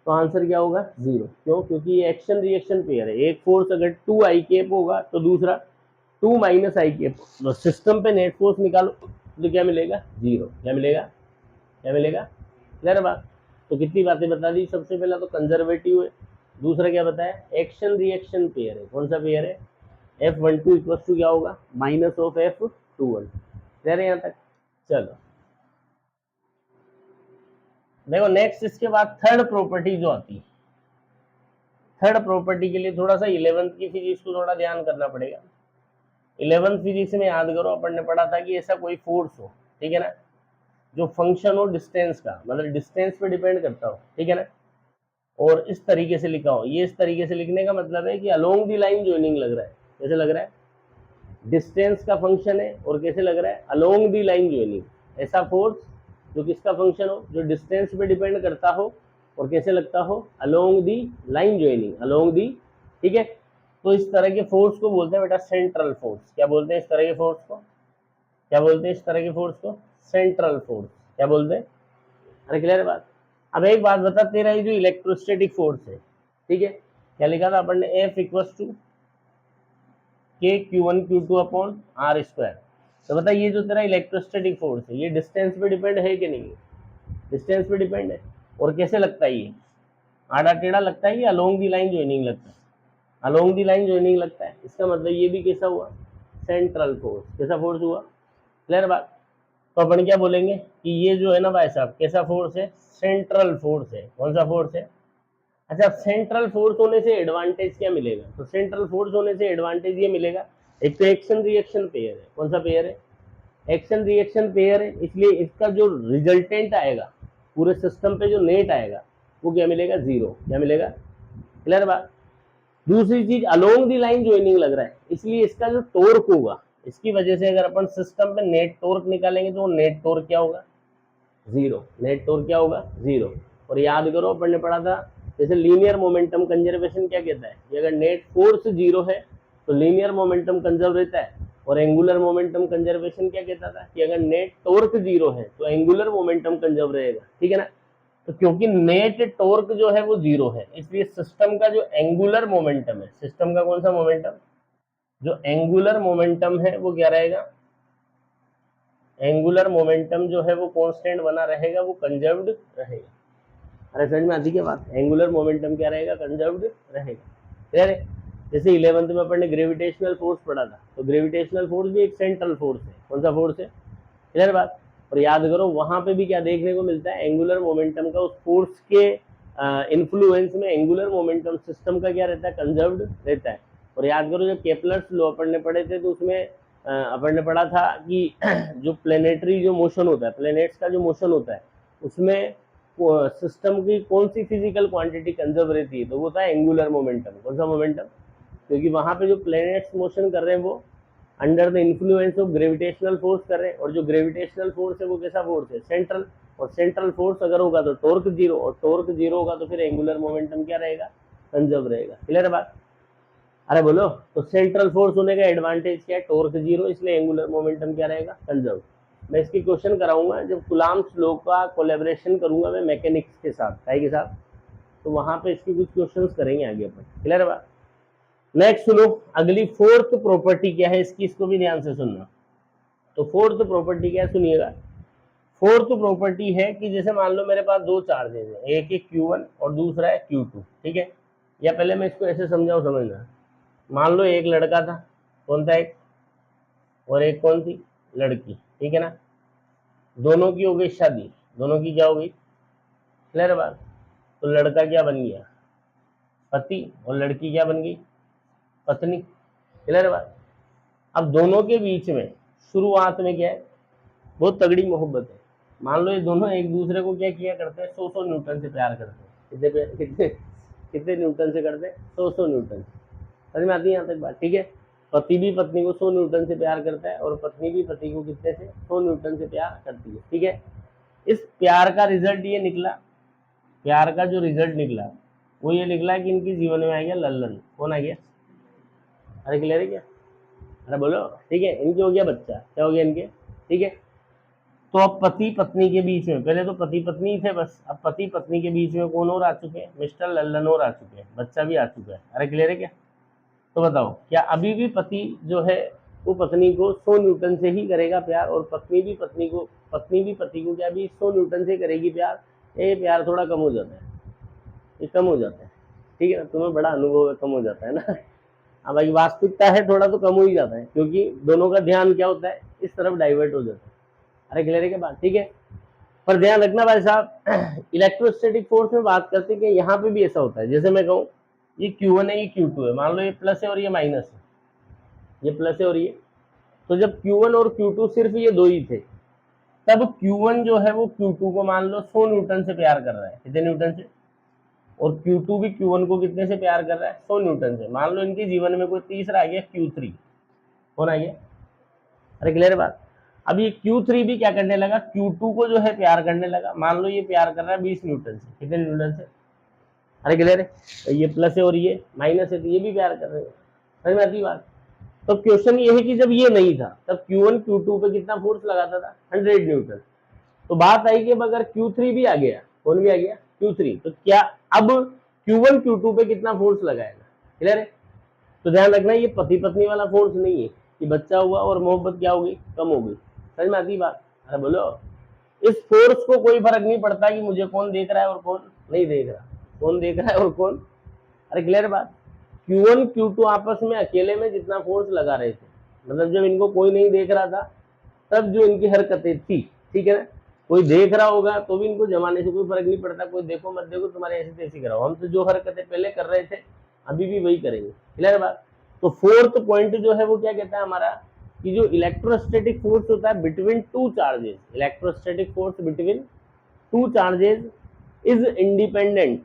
तो आंसर क्या होगा 0, क्यों, क्योंकि ये एक्शन रिएक्शन पेयर है, एक फोर्स अगर 2 आई केप होगा तो दूसरा 2 माइनस आई केप, तो सिस्टम पे नेट फोर्स निकालो तो क्या मिलेगा 0, क्या मिलेगा, क्या मिलेगा, क्लियर बात। तो कितनी बातें बता दी, सबसे पहला तो कंजर्वेटिव है, दूसरा क्या बताया, एक्शन रिएक्शन पेयर है, कौन सा पेयर है, F12 इक्वल्स टू क्या होगा माइनस ऑफ F21, क्लियर है यहाँ तक। चलो देखो नेक्स्ट, इसके बाद थर्ड प्रॉपर्टी जो आती है, थर्ड प्रॉपर्टी के लिए थोड़ा सा 11th की फिजिक्स को थोड़ा ध्यान करना पड़ेगा। 11th फिजिक्स में याद करो अपन ने पढ़ा था कि ऐसा कोई फोर्स हो, ठीक है ना, जो फंक्शन हो डिस्टेंस का, मतलब डिस्टेंस पे डिपेंड करता हो, ठीक है ना, और इस तरीके से लिखा हो, ये इस तरीके से लिखने का मतलब है कि अलोंग दी लाइन ज्वाइनिंग लग रहा है, कैसे लग रहा है, डिस्टेंस का फंक्शन है और कैसे लग रहा है अलोंग दी लाइन ज्वाइनिंग, ऐसा फोर्स जो किसका फंक्शन हो, जो डिस्टेंस पे डिपेंड करता हो और कैसे लगता हो along the line joining, along the, ठीक है। तो इस तरह के फोर्स को बोलते हैं बेटा सेंट्रल फोर्स, क्या बोलते हैं इस तरह के फोर्स को, क्या बोलते हैं इस तरह के फोर्स को, सेंट्रल फोर्स, क्या बोलते हैं, अरे क्लियर है बात। अब एक बात बता, तेरा ये जो इलेक्ट्रोस्टैटिक फोर्स है, ठीक है, क्या लिखा था अपन ने, F इक्वल्स टू के Q1 Q2 upon R square, तो बता ये जो तेरा इलेक्ट्रोस्टैटिक फोर्स है ये डिस्टेंस पे डिपेंड है कि नहीं है, डिस्टेंस पे डिपेंड है, और कैसे लगता है ये आड़ा टेढ़ा लगता है, ये अलोंग दी लाइन ज्वाइनिंग लगता है, अलोंग दी लाइन ज्वाइनिंग लगता है, इसका मतलब ये भी कैसा हुआ सेंट्रल फोर्स, कैसा फोर्स हुआ, क्लियर बात। तो अपन क्या बोलेंगे कि ये जो है ना भाई साहब कैसा फोर्स है, सेंट्रल फोर्स है, कौन सा फोर्स है। अच्छा सेंट्रल फोर्स होने से एडवांटेज क्या मिलेगा, तो सेंट्रल फोर्स होने से एडवांटेज ये मिलेगा, एक तो एक्शन रिएक्शन पेयर है, कौन सा पेयर है, एक्शन रिएक्शन पेयर है, इसलिए इसका जो रिजल्टेंट आएगा पूरे सिस्टम पे जो नेट आएगा वो क्या मिलेगा 0, क्या मिलेगा, क्लियर बात। दूसरी चीज अलोंग दी लाइन ज्वाइनिंग लग रहा है, इसलिए इसका जो टॉर्क होगा, इसकी वजह से अगर अपन सिस्टम पे नेट टॉर्क निकालेंगे तो नेट टॉर्क क्या होगा 0, नेट टॉर्क क्या होगा 0। और याद करो अपन ने पढ़ा था जैसे लीनियर मोमेंटम कंजर्वेशन क्या कहता है कि अगर नेट फोर्स जीरो है तो लीनियर मोमेंटम कंजर्व रहता है, और एंगुलर मोमेंटम कंजर्वेशन क्या कहता था कि अगर नेट टॉर्क जीरो है तो एंगुलर मोमेंटम कंजर्व रहेगा, ठीक है ना। तो क्योंकि नेट टॉर्क जो है वो जीरो है, इसलिए सिस्टम का जो एंगुलर मोमेंटम है, सिस्टम का कौन सा मोमेंटम, जो एंगुलर मोमेंटम है वो क्या रहेगा, एंगुलर मोमेंटम जो है वो कांस्टेंट बना रहेगा, वो कंजर्व्ड रहेगा। अरे समझ में आती क्या बात, एंगुलर मोमेंटम क्या रहेगा, कंजर्व्ड रहेगा, क्लियर है। जैसे 11th में अपन ने ग्रेविटेशनल फोर्स पढ़ा था, तो ग्रेविटेशनल फोर्स भी एक सेंट्रल फोर्स है, कौन सा फोर्स है, क्लियर बात। और याद करो वहां पे भी क्या देखने को मिलता है, एंगुलर मोमेंटम का उस फोर्स के इन्फ्लुएंस में एंगुलर मोमेंटम सिस्टम का क्या रहता है, कंजर्व्ड रहता है। और याद करो जब केपलर्स लॉ अपन ने पढ़े थे तो उसमें अपन ने पढ़ा था कि जो प्लेनेटरी जो मोशन होता है, प्लेनेट्स का जो मोशन होता है, उसमें सिस्टम की कौन सी फिजिकल क्वांटिटी कंजर्व रहती है, तो वो था एंगुलर मोमेंटम। कौन सा मोमेंटम, क्योंकि वहां पे जो प्लेनेट्स मोशन कर रहे हैं वो under the influence of gravitational force कर रहे हैं, और जो ग्रेविटेशनल फोर्स है वो कैसा फोर्स है, सेंट्रल। और सेंट्रल फोर्स अगर होगा तो टॉर्क जीरो, और टॉर्क जीरो होगा तो फिर एंगुलर मोमेंटम क्या रहेगा, कंजर्व रहेगा, क्लियर है बात। अरे बोलो, तो सेंट्रल फोर्स होने का एडवांटेज क्या है, टॉर्क जीरो, इसलिए एंगुलर मोमेंटम क्या रहेगा, कंजर्व। मैं इसकी क्वेश्चन कराऊंगा जब कूलम्ब्स लॉ का कोलैबोरेशन करूंगा मैं मैकेनिक्स के साथ, काय के साथ, तो वहां पे इसकी कुछ क्वेश्चंस करेंगे आगे अपन, क्लियर है बात। नेक्स्ट सुनो, अगली फोर्थ प्रॉपर्टी क्या है इसकी, इसको भी ध्यान से सुनना। तो फोर्थ प्रॉपर्टी क्या है, सुनिएगा। फोर्थ प्रॉपर्टी है कि जैसे मान लो मेरे पास दो चार्जेज है, एक है Q1 और दूसरा है Q2, ठीक है। या पहले मैं इसको ऐसे समझाऊं, समझना। मान लो एक लड़का था, कौन था एक, और एक कौन थी, लड़की, ठीक है ना। दोनों की हो गई शादी, दोनों की क्या हो गई, क्लियर बात। तो लड़का क्या बन गया, पति, और लड़की क्या बन गई, पत्नी, क्लियर बात। अब दोनों के बीच में शुरुआत में क्या है, बहुत तगड़ी मोहब्बत है। मान लो ये दोनों एक दूसरे को क्या किया करते हैं, 100 न्यूटन से प्यार करते हैं। कितने कितने न्यूटन से करते हैं, 100 न्यूटन से। समझ में आती है यहाँ तक बात, ठीक है। पति भी पत्नी को 100 न्यूटन से प्यार करता है, और पत्नी भी पति को कितने से, 100 न्यूटन से प्यार करती है, ठीक है। इस प्यार का रिजल्ट ये निकला, प्यार का जो रिजल्ट निकला वो ये निकला कि इनके जीवन में आ गया लल्लन। कौन आ गया, अरे क्लियर है क्या, अरे बोलो, ठीक है। इनके हो गया बच्चा, क्या हो गया इनके, ठीक है। तो अब पति पत्नी के बीच में, पहले तो पति पत्नी थे बस, अब पति पत्नी के बीच में कौन और आ चुके हैं, मिस्टर लल्लन और आ चुके हैं, बच्चा भी आ चुका है। अरे क्लियर है क्या। तो बताओ क्या अभी भी पति जो है वो पत्नी को 100 न्यूटन से ही करेगा प्यार, और पत्नी भी पति को क्या भी 100 न्यूटन से करेगी प्यार, ये प्यार थोड़ा कम हो जाता है, ये कम हो जाता है, ठीक है ना। तुम्हें बड़ा अनुभव है, कम हो जाता है ना। अब भाई वास्तविकता है थोड़ा तो कम हो ही जाता है, क्योंकि दोनों का ध्यान क्या होता है, इस तरफ डाइवर्ट हो जाता है। अरे क्लियर है क्या बात, ठीक है। पर ध्यान रखना भाई साहब, इलेक्ट्रोस्टैटिक फोर्स में बात करते हैं कि यहाँ पे भी ऐसा होता है। जैसे मैं कहूँ ये Q1 है, ये Q2 है, मान लो ये प्लस है और ये माइनस है, ये प्लस है और ये, तो जब Q1 और Q2 सिर्फ ये दो ही थे, तब Q1 जो है वो Q2 को मान लो 100 न्यूटन से प्यार कर रहा है, कितने न्यूटन से, और Q2 भी Q1 को कितने से प्यार कर रहा है, 100 न्यूटन से। मान लो इनके जीवन में कोई तीसरा आ गया Q3, कौन आ गया, अरे क्लियर बात। अब ये Q3 भी क्या करने लगा, Q2 को जो है प्यार करने लगा। मान लो ये प्यार कर रहा है 20 न्यूटन से, कितने न्यूटन से, अरे क्लियर है। तो ये प्लस है और ये माइनस है, तो ये भी प्यार कर रहे हैं, समझ में आती बात। तो क्वेश्चन ये है कि जब ये नहीं था तब Q1 Q2 पे कितना फोर्स लगाता था, 100 न्यूटन। तो बात आई कि अगर Q3 भी आ गया, कौन भी आ गया, Q3, तो क्या अब Q1 Q2 पे कितना फोर्स लगाएगा, क्लियर है। तो ध्यान रखना ये पति पत्नी वाला फोर्स नहीं है कि बच्चा हुआ और मोहब्बत क्या होगी, कम हो गई, समझ में आती बात। अरे बोलो, इस फोर्स को कोई फर्क नहीं पड़ता कि मुझे कौन देख रहा है और कौन नहीं देख रहा, कौन देख रहा है और कौन, अरे क्लियर बात। Q1 Q2 आपस में अकेले में जितना फोर्स लगा रहे थे, मतलब जब इनको कोई नहीं देख रहा था तब जो इनकी हरकतें थी, ठीक है ना। कोई देख रहा होगा तो भी इनको जमाने से कोई फर्क नहीं पड़ता, कोई देखो मत देखो, तुम्हारे ऐसी तैसी कराओ, हम तो जो हरकतें पहले कर रहे थे अभी भी वही करेंगे, क्लियर बात। तो फोर्थ पॉइंट जो है वो क्या कहता है हमारा, कि जो इलेक्ट्रोस्टैटिक फोर्स होता है between two charges, electrostatic force between two charges is independent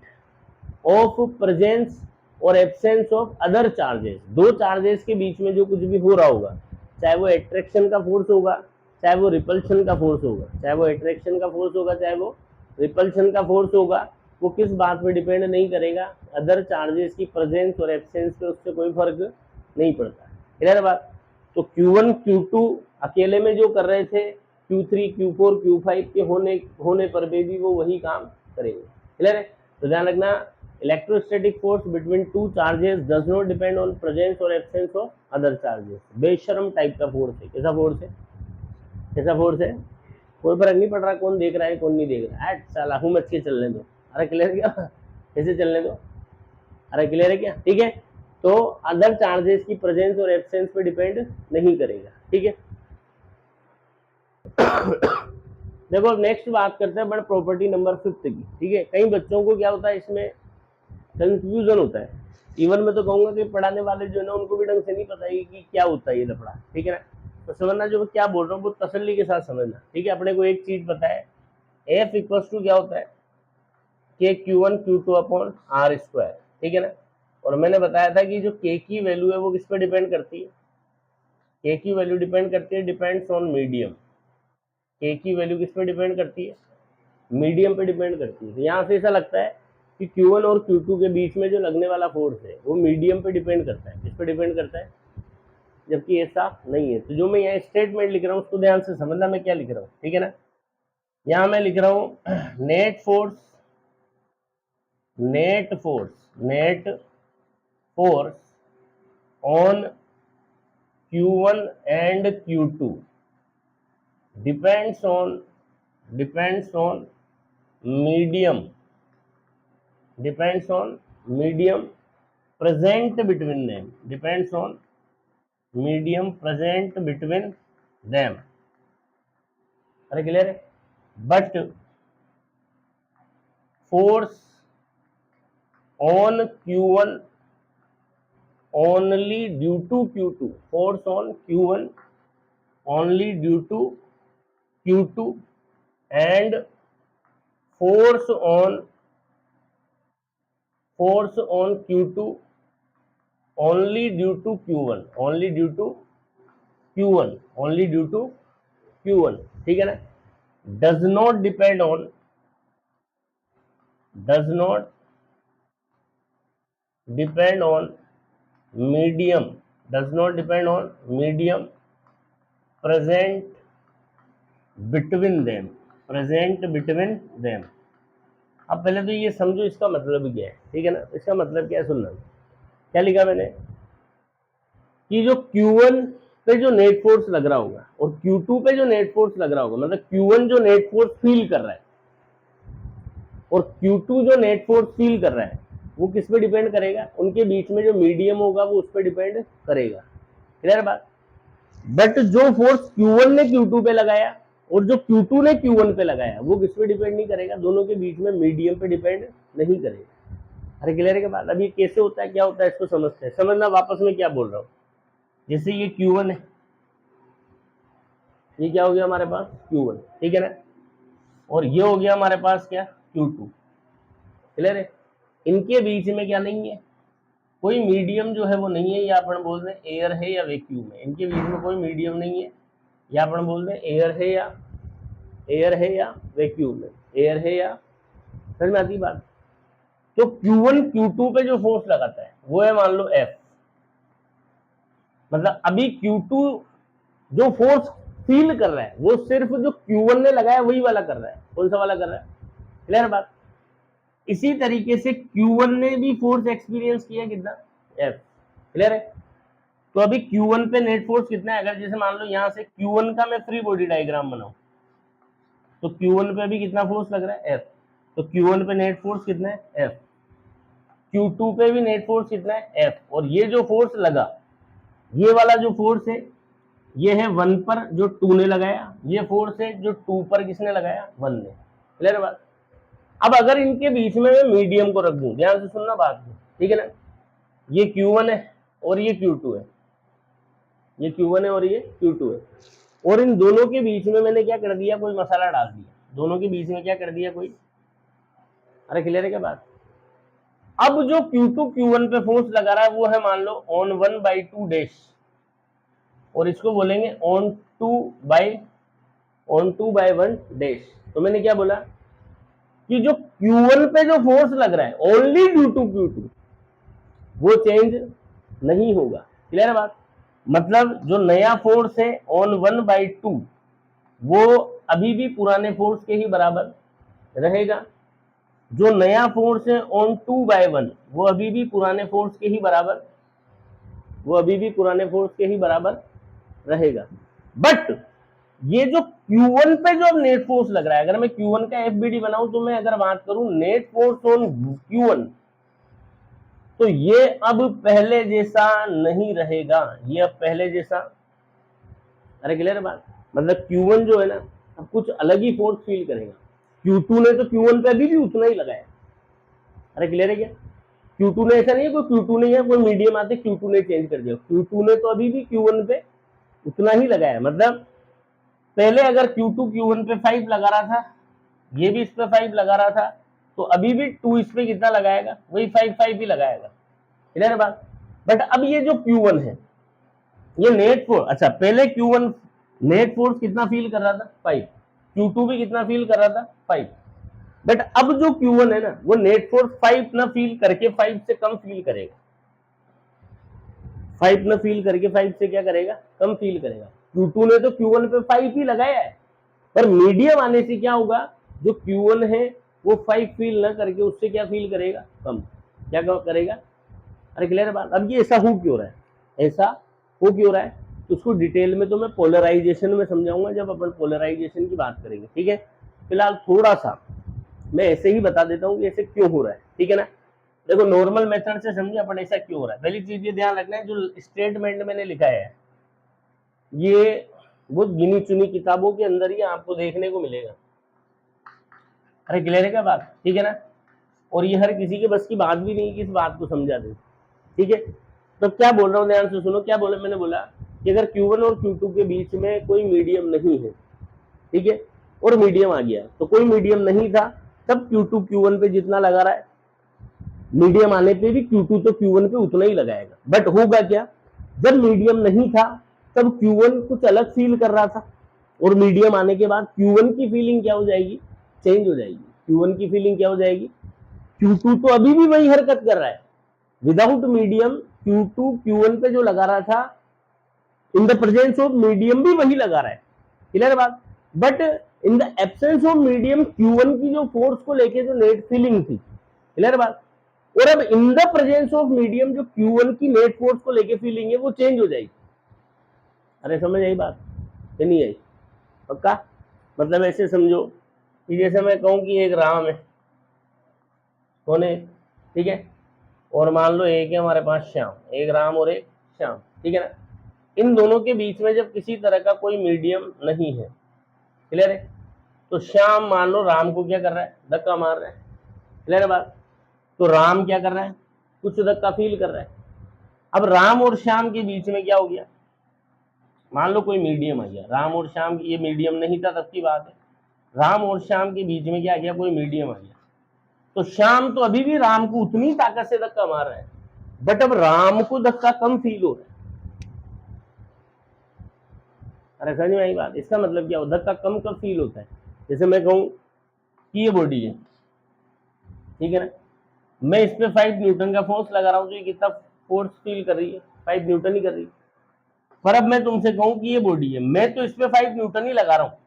of presence और एब्सेंस ऑफ अदर चार्जेस। दो चार्जेस के बीच में जो कुछ भी हो रहा होगा, चाहे वो अट्रैक्शन का फोर्स होगा, चाहे वो रिपल्शन का फोर्स होगा, चाहे वो अट्रैक्शन का फोर्स होगा, चाहे वो रिपल्शन का फोर्स होगा, वो किस बात पे डिपेंड नहीं करेगा, अदर चार्जेस की प्रेजेंस और एब्सेंस पे उससे कोई फर्क नहीं पड़ता। क्लियर बात। तो Q1 Q2 अकेले में जो कर रहे थे Q3 Q4 Q5 के होने पर भी वो वही काम करेंगे। क्लियर है। तो ध्यान रखना, electrostatic force between two charges does not depend on presence और एब्सेंस ऑफ अदर चार्जेस। बेशर्म टाइप का फोर्स है। कैसा फोर्स है? कैसा फोर्स है? कोई फर्क नहीं पड़ रहा कौन देख रहा है कौन नहीं देख रहा है, साला हूँ मच के चलने दो। अरे क्लियर क्या? कैसे चलने दो? अरे क्लियर है क्या? ठीक है। तो अदर चार्जेस की प्रेजेंस और एब्सेंस पे डिपेंड नहीं करेगा। ठीक है। देखो नेक्स्ट बात करते हैं बट प्रॉपर्टी नंबर 5 की। ठीक है। कई बच्चों को क्या होता है, इसमें कंफ्यूजन होता है। इवन मैं तो कहूंगा कि पढ़ाने वाले जो है ना उनको भी ढंग से नहीं पता है कि क्या होता है ये लफड़ा। ठीक है ना। तो समझना, जो मैं क्या बोल रहा हूँ वो तसल्ली के साथ समझना। ठीक है। अपने को एक चीज पता है, एफ इक्वल्स टू क्या होता है, K Q1 Q2 upon r square. ठीक है ना। और मैंने बताया था कि जो के की वैल्यू है वो किस पे डिपेंड करती है, के की वैल्यू डिपेंड करती है, डिपेंड्स ऑन मीडियम। के की वैल्यू किस पे डिपेंड करती है? मीडियम पे डिपेंड करती है। तो यहाँ से ऐसा लगता है कि Q1 और Q2 के बीच में जो लगने वाला फोर्स है वो मीडियम पे डिपेंड करता है। किस पे डिपेंड करता है? जबकि ऐसा नहीं है। तो जो मैं यहाँ स्टेटमेंट लिख रहा हूँ उसको ध्यान से समझना मैं क्या लिख रहा हूँ। ठीक है ना। यहाँ मैं लिख रहा हूँ net force, net force, net force on Q1 and Q2 depends on medium, depends on medium present between them, depends on medium present between them। अरे क्लियर है। But force on Q1 only due to Q2, force on Q1 only due to Q2 and force on Q2 only due to Q1, only due to Q1, only due to Q1। ठीक है ना। does not depend on, does not depend on medium, does not depend on medium present between them, present between them। अब पहले तो ये समझो इसका मतलब क्या है। ठीक है ना। इसका मतलब क्या है सुनना। क्या लिखा मैंने कि जो Q1 पे जो नेट फोर्स लग रहा होगा और Q2 पे जो नेट फोर्स लग रहा होगा, मतलब Q1 जो नेट फोर्स फील कर रहा है और Q2 जो नेट फोर्स फील कर रहा है वो किस पे डिपेंड करेगा? उनके बीच में जो मीडियम होगा वो उस पर डिपेंड करेगा। क्लियर बात। बट जो फोर्स Q1 ने Q2 पे लगाया और जो Q2 ने Q1 पे लगाया वो किस पे डिपेंड नहीं करेगा, दोनों के बीच में मीडियम पे डिपेंड नहीं करेगा। अरे क्लियर के बाद अब ये कैसे होता है, क्या होता है, इसको समझते हैं। समझना वापस में क्या बोल रहा हूँ। जैसे ये Q1 है, ये क्या हो गया हमारे पास Q1। ठीक है ना। और ये हो गया हमारे पास क्या, Q2। क्लियर है। इनके बीच में क्या नहीं है, कोई मीडियम जो है वो नहीं है, या अपन बोल दें एयर है या वैक्यूम है। इनके बीच में कोई मीडियम नहीं है, या अपन बोल दें एयर है या वैक्यूम है, एयर है या, समझ में आती बात। तो Q1 Q2 पे जो फोर्स लगाता है वो है मान लो F। मतलब अभी Q2 जो फोर्स फील कर रहा है वो सिर्फ जो Q1 ने लगाया वही वाला कर रहा है। कौन सा वाला कर रहा है? क्लियर बात। इसी तरीके से Q1 ने भी फोर्स एक्सपीरियंस किया कितना, F। क्लियर है। तो अभी Q1 पे नेट फोर्स कितना है, अगर जैसे मान लो यहां से Q1 का मैं फ्री बॉडी डायग्राम बनाऊं तो Q1 पे अभी कितना फोर्स लग रहा है, F। तो Q1 पे नेट फोर्स कितना है, F। Q2 पे भी नेट फोर्स कितना है, F। और ये जो फोर्स लगा, ये वाला जो फोर्स है ये है 1 पर जो 2 ने लगाया, ये फोर्स है जो 2 पर किसने लगाया, 1 ने। क्लियर बात। अब अगर इनके बीच में मैं मीडियम को रख दूं, ध्यान से सुनना बात को। ठीक है ना। ये Q1 है और ये Q2 है, ये Q1 है और ये Q2 है, और इन दोनों के बीच में मैंने क्या कर दिया, कोई मसाला डाल दिया। दोनों के बीच में क्या कर दिया, कोई, अरे क्लियर है क्या बात। अब जो Q2 Q1 पे फोर्स लगा रहा है वो है मान लो ऑन 1/2 डैश, और इसको बोलेंगे ऑन 2/1 डैश। तो मैंने क्या बोला कि जो Q1 पे जो फोर्स लग रहा है ओनली ड्यू टू Q2 वो चेंज नहीं होगा। क्लियर है बात? मतलब जो नया फोर्स है ऑन 1/2 वो अभी भी पुराने फोर्स के ही बराबर रहेगा। जो नया फोर्स है ऑन 2/1 वो अभी भी पुराने फोर्स के ही बराबर रहेगा। बट ये जो Q1 पे जो नेट फोर्स लग रहा है, अगर मैं Q1 का FBD बनाऊं तो मैं अगर बात करूं नेट फोर्स ऑन Q1 तो ये अब पहले जैसा नहीं रहेगा। ये अब पहले जैसा, अरे क्लियर है बात? मतलब Q1 जो है ना अब कुछ अलग ही फोर्स फील करेगा। Q2 ने तो Q1 पे अभी भी उतना ही लगाया। अरे क्लियर है क्या? Q2 ने ऐसा नहीं है कोई Q2 नहीं है, कोई मीडियम आते Q2 ने चेंज कर दिया। Q2 ने तो अभी भी Q1 पे उतना ही लगाया। मतलब पहले अगर Q2 Q1 पे 5 लगा रहा था, ये भी इस पे 5 लगा रहा था, तो अभी भी 2 इस पे कितना लगाएगा? वही 5 ही लगाएगा। क्लियर है बात? बट अब ये जो Q1 है ये नेट फोर्स, अच्छा पहले Q1 नेट फोर्स कितना फील कर रहा था? 5। Q2 भी कितना फील कर रहा था? 5। बट अब जो Q1 है ना वो नेट फोर्स 5 ना फील करके 5 से कम फील करेगा। 5 ना फील करके 5 से क्या करेगा? कम फील करेगा। Q2 ने तो Q1 पे 5 ही लगाया है, पर मीडियम आने से क्या होगा? जो Q1 है वो 5 फील ना करके उससे क्या फील करेगा? कम। क्या करेगा? अरे क्लियर बात? अब ये ऐसा हो क्यों रहा है? ऐसा हो क्यों रहा है तो उसको डिटेल में तो मैं पोलराइजेशन में समझाऊंगा जब अपन पोलराइजेशन की बात करेंगे। ठीक है, फिलहाल थोड़ा सा मैं ऐसे ही बता देता हूँ कि ऐसे क्यों हो रहा है। ठीक है ना? देखो नॉर्मल मेथड से समझे अपन ऐसा क्यों हो रहा है। पहली चीज ये ध्यान रखना है जो स्टेटमेंट मैंने लिखा है ये बहुत गिनी चुनी किताबों के अंदर ही आपको देखने को मिलेगा। अरे क्लियर है क्या बात? ठीक है ना? और ये हर किसी के बस की बात भी नहीं कि इस बात को समझा दे। ठीक है, तो क्या बोल रहा हूँ ध्यान से सुनो। क्या बोला मैंने? बोला कि अगर Q1 और Q2 के बीच में कोई मीडियम नहीं है, ठीक है, और मीडियम आ गया तो कोई मीडियम नहीं था तब Q2 Q1 पे जितना लगा रहा है, मीडियम आने पे भी Q2 तो Q1 पे उतना ही लगाएगा। बट होगा क्या? जब मीडियम नहीं था तब Q1 कुछ अलग फील कर रहा था और मीडियम आने के बाद Q1 की फीलिंग क्या हो जाएगी? चेंज हो जाएगी। Q1 की फीलिंग क्या हो जाएगी? Q2 तो अभी भी वही हरकत कर रहा है। विदाउट मीडियम Q2 Q1 पे जो लगा रहा था in the presence of medium भी वही लगा रहा है। क्लियर बात? But in the absence of medium Q1 की जो फोर्स को लेके जो नेट फीलिंग थी, क्लियर बात, और अब in the presence of medium जो Q1 की नेट फोर्स को लेके फीलिंग है वो चेंज हो जाएगी। अरे समझ आई बात कि नहीं आई? पक्का? मतलब ऐसे समझो कि जैसे मैं कहूं कि एक राम है, कौन है? ठीक है, और मान लो एक है हमारे पास श्याम, एक राम और एक श्याम। ठीक है ना? इन दोनों के बीच में जब किसी तरह का कोई मीडियम नहीं है, क्लियर है, तो श्याम मान लो राम को क्या कर रहा है? धक्का मार रहा है। क्लियर है बात? तो राम क्या कर रहा है? कुछ धक्का फील कर रहा है। अब राम और श्याम के बीच में क्या हो गया? मान लो कोई मीडियम आ गया। राम और श्याम की, ये मीडियम नहीं था तब की बात है, राम और श्याम के बीच में क्या आ गया? कोई मीडियम आ गया। तो श्याम तो अभी भी राम को उतनी ताकत से धक्का मार रहा है, बट अब राम को धक्का कम फील हो रहा है। अरे समझ में आई बात? इसका मतलब क्या? धक्का कम कब फील होता है? जैसे मैं कहूं कि ये बॉडी है, ठीक है ना, मैं इस पे 5 न्यूटन का फोर्स लगा रहा हूं तो ये कितना फोर्स फील कर रही है? 5 न्यूटन ही कर रही है। पर अब मैं तुमसे कहूं कि ये बॉडी है, मैं तो इस पे 5 न्यूटन ही लगा रहा हूं,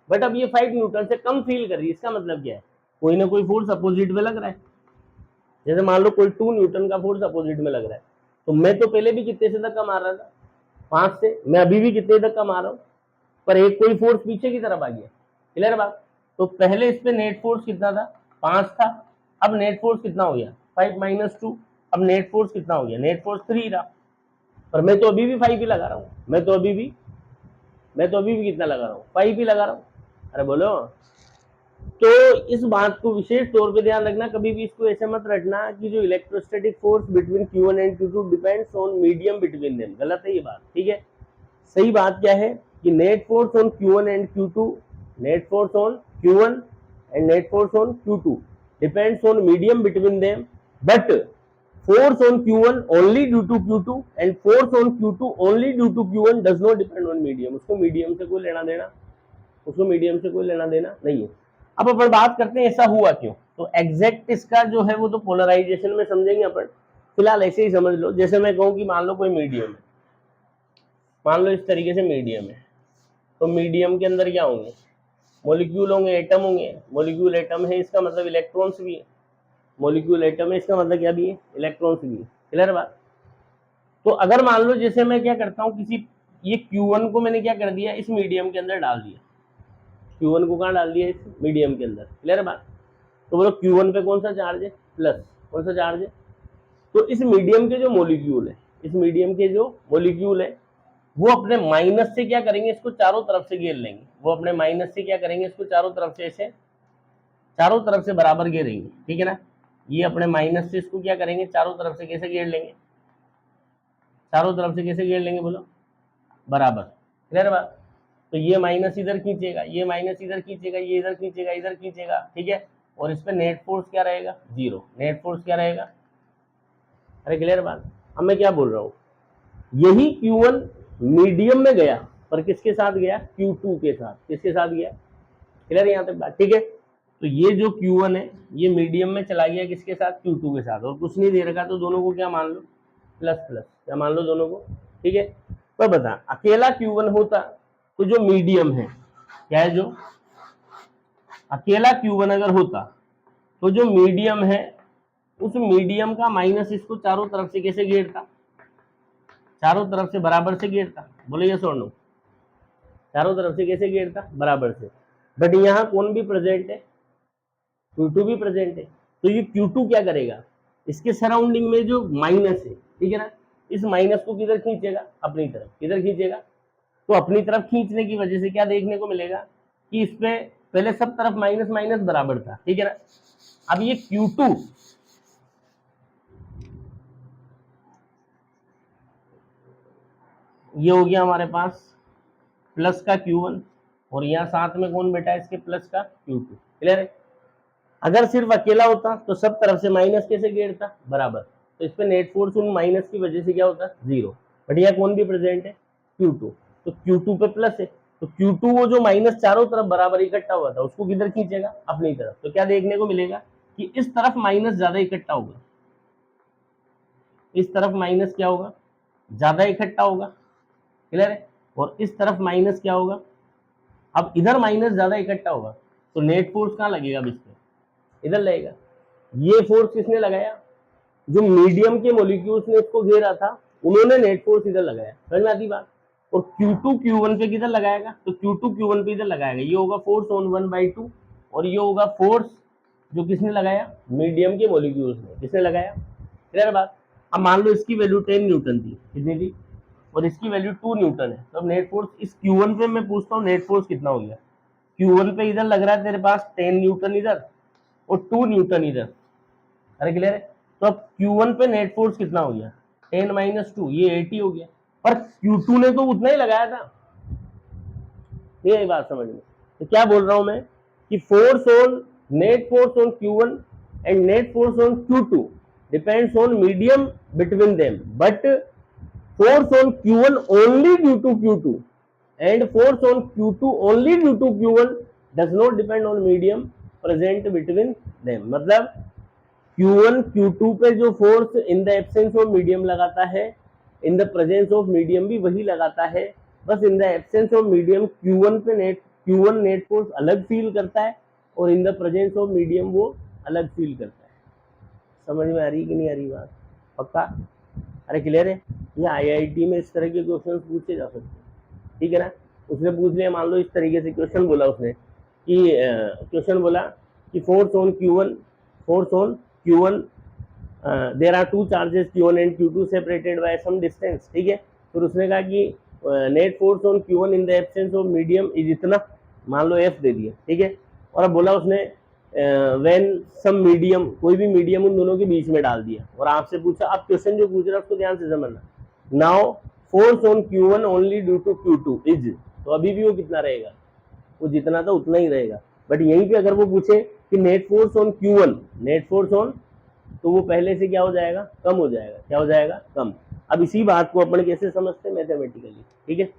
बट अब ये 5 न्यूटन से कम फील कर रही है। इसका मतलब क्या है? कोई ना कोई फोर्स अपोजिट में लग रहा है। जैसे मान लो कोई 2 न्यूटन का फोर्स अपोजिट में लग रहा है, तो मैं तो पहले भी कितने से धक्का मार रहा था? 5 से। मैं अभी भी कितने धक्का मार रहा हूं, पर एक कोई फोर्स पीछे की तरफ आ गया। क्लियर बात? तो पहले इस पे नेट फोर्स कितना था? 5 था। अब नेट फोर्स कितना हो गया? 5 - 2। अब नेट फोर्स कितना हो गया? नेट फोर्स 3 रहा, पर मैं तो अभी भी 5 ही लगा रहा हूँ। मैं तो अभी भी कितना लगा रहा हूँ? 5 ही लगा रहा हूँ। अरे बोलो। तो इस बात को विशेष तौर पे ध्यान रखना, कभी भी इसको ऐसे मत रखना कि जो electrostatic force between Q1 and Q2 depends on medium between them. गलत है ये बात। ठीक है, सही बात क्या है कि net force on Q1 and Q2, net force on Q1 and net force on Q2 depends on medium between them, but force on Q1 only due to Q2 and force on Q2 only due to Q1 does not depend on medium। उसको मीडियम से कोई लेना देना नहीं है। अब अपन बात करते हैं ऐसा हुआ क्यों। तो एग्जैक्ट इसका जो है वो तो पोलराइजेशन में समझेंगे अपन, फिलहाल ऐसे ही समझ लो। जैसे मैं कहूँ कि मान लो कोई मीडियम है, मान लो इस तरीके से मीडियम है, तो मीडियम के अंदर क्या होंगे, मॉलिक्यूल होंगे, एटम होंगे। मॉलिक्यूल एटम है इसका मतलब इलेक्ट्रॉन्स भी है, मॉलिक्यूल एटम है इसका मतलब क्या भी है, इलेक्ट्रॉन्स भी है। क्लियर बात। तो अगर मान लो जैसे मैं क्या करता हूँ, किसी ये Q1 को मैंने क्या कर दिया, इस मीडियम के अंदर डाल दिया, Q1 को कहाँ डाल दिया, इस मीडियम के अंदर। क्लियर बात। तो बोलो Q1 पे कौन सा चार्ज है, प्लस। कौन सा चार्ज है, तो इस मीडियम के जो मॉलिक्यूल है, इस मीडियम के जो मॉलिक्यूल है वो अपने माइनस से क्या करेंगे, इसको चारों तरफ से घेर लेंगे। वो अपने माइनस से क्या करेंगे, इसको चारों तरफ से ऐसे चारों तरफ से बराबर घेरेंगे। ठीक है ना, ये अपने माइनस से इसको क्या करेंगे, चारों तरफ से कैसे घेर लेंगे, चारों तरफ से कैसे घेर लेंगे, बोलो बराबर। क्लियर बात। तो ये माइनस इधर खींचेगा, ये माइनस इधर खींचेगा, ये इधर खींचेगा, इधर खींचेगा। ठीक है, और इस पे नेट फोर्स क्या रहेगा, जीरो। नेट फोर्स क्या रहेगा, अरे क्लियर बात। अब मैं क्या बोल रहा हूँ, यही Q1 मीडियम में गया, पर किसके साथ गया, Q2 के साथ। किसके साथ गया, क्लियर यहाँ तक बात। ठीक है, तो ये जो Q1 है ये मीडियम में चला गया किसके साथ, Q2 के साथ, और कुछ नहीं दे रखा, तो दोनों को क्या मान लो, प्लस प्लस। क्या मान लो, दोनों को। ठीक है, तो बता अकेला Q1 होता तो जो मीडियम है, क्या है, जो अकेला Q1 अगर होता तो जो मीडियम है उस मीडियम का माइनस इसको चारों तरफ से कैसे घेरता, चारों तरफ से बराबर से घेरता। बोलो ये और नो, चारों तरफ से कैसे घेरता, बराबर से। बट यहाँ कौन भी प्रेजेंट है, Q2 भी प्रेजेंट है। तो ये Q2 क्या करेगा, इसके सराउंडिंग में जो माइनस है, ठीक है ना, इस माइनस को किधर खींचेगा, अपनी तरफ। किधर खींचेगा, तो अपनी तरफ खींचने की वजह से क्या देखने को मिलेगा कि इस पे पहले सब तरफ माइनस माइनस बराबर था। ठीक है ना, अब ये Q2 ये हो गया हमारे पास प्लस का Q1, और यहाँ साथ में कौन बैठा है इसके, प्लस का Q2। क्लियर है। अगर सिर्फ अकेला होता तो सब तरफ से माइनस कैसे घेरता, बराबर। तो इस पे नेट फोर्स उन माइनस की वजह से क्या होता, जीरो। बट यहाँ कौन भी प्रेजेंट है, Q2, तो Q2 पे प्लस है, तो Q2 वो जो माइनस चारों तरफ बराबर इकट्ठा हुआ था उसको किधर खींचेगा, अपनी तरफ। तो क्या देखने को मिलेगा कि इस तरफ माइनस ज्यादा इकट्ठा होगा, इस तरफ माइनस क्या होगा, ज्यादा इकट्ठा होगा। क्लियर है, और इस तरफ माइनस क्या होगा, अब इधर माइनस ज्यादा इकट्ठा होगा, तो नेट फोर्स कहाँ लगेगा, अब इस पे इधर लगेगा। ये फोर्स किसने लगाया, जो मीडियम के मॉलिक्यूल्स ने इसको घेरा था उन्होंने नेट फोर्स इधर लगाया। समझ में आती बात। और Q2 Q1 पे किधर लगाएगा, तो Q2 Q1 पे इधर लगाएगा। ये होगा फोर्स ऑन 1/2, और ये होगा फोर्स जो किसने लगाया, मीडियम के मॉलिक्यूल्स ने। किसने लगाया, क्लियर बात। अब मान लो इसकी वैल्यू 10 न्यूटन थी, कितनी थी, और इसकी वैल्यू 2 न्यूटन है। तो अब नेट फोर्स इस Q1 पे मैं पूछता हूँ नेट फोर्स कितना हो गया। Q1 पे इधर लग रहा है तेरे पास 10 न्यूटन इधर और 2 न्यूटन इधर। अरे क्लियर है। तो अब Q1 पे नेट फोर्स कितना हो गया, 10 - 2, ये 80 हो गया। पर Q2 ने तो उतना ही लगाया था। नहीं आई बात समझ में। तो क्या बोल रहा हूं मैं कि force on net force on Q1 and net force on Q2 depends on medium between them, but force on Q1 only due to Q2 and force on Q2 only due to Q1 does not depend on medium present between them। मतलब Q1 Q2 पे जो force in the absence of medium लगाता है, in the presence of medium भी वही लगाता है। बस इन the absence of medium Q1 net force अलग फील करता है, और in the presence of medium वो अलग फील करता है। समझ में आ रही कि नहीं आ रही बात, पक्का। अरे क्लियर है। ये IIT में इस तरह के क्वेश्चन पूछे जा सकते हैं। ठीक है ना, उसने पूछ लिया, मान लो इस तरीके से क्वेश्चन बोला उसने कि क्वेश्चन बोला कि force on Q1 there are two charges Q1 and Q2 separated by some distance. ठीक है, फिर उसने कहा कि net force on Q1 in the absence of medium is इतना, मान लो F दे दिया। ठीक है, और अब बोला उसने व्हेन सम मीडियम, कोई भी मीडियम उन दोनों के बीच में डाल दिया, और आपसे पूछा। आप क्वेश्चन जो पूछ रहे हैं उसको ध्यान से समझना। Now force on Q1 only due to Q2 is, तो अभी भी वो कितना रहेगा, वो जितना था उतना ही रहेगा। बट यहीं पे अगर वो पूछे कि net force on Q1, net force on, तो वो पहले से क्या हो जाएगा, कम हो जाएगा। क्या हो जाएगा, कम। अब इसी बात को अपन कैसे समझते हैं, मैथमेटिकली। ठीक है,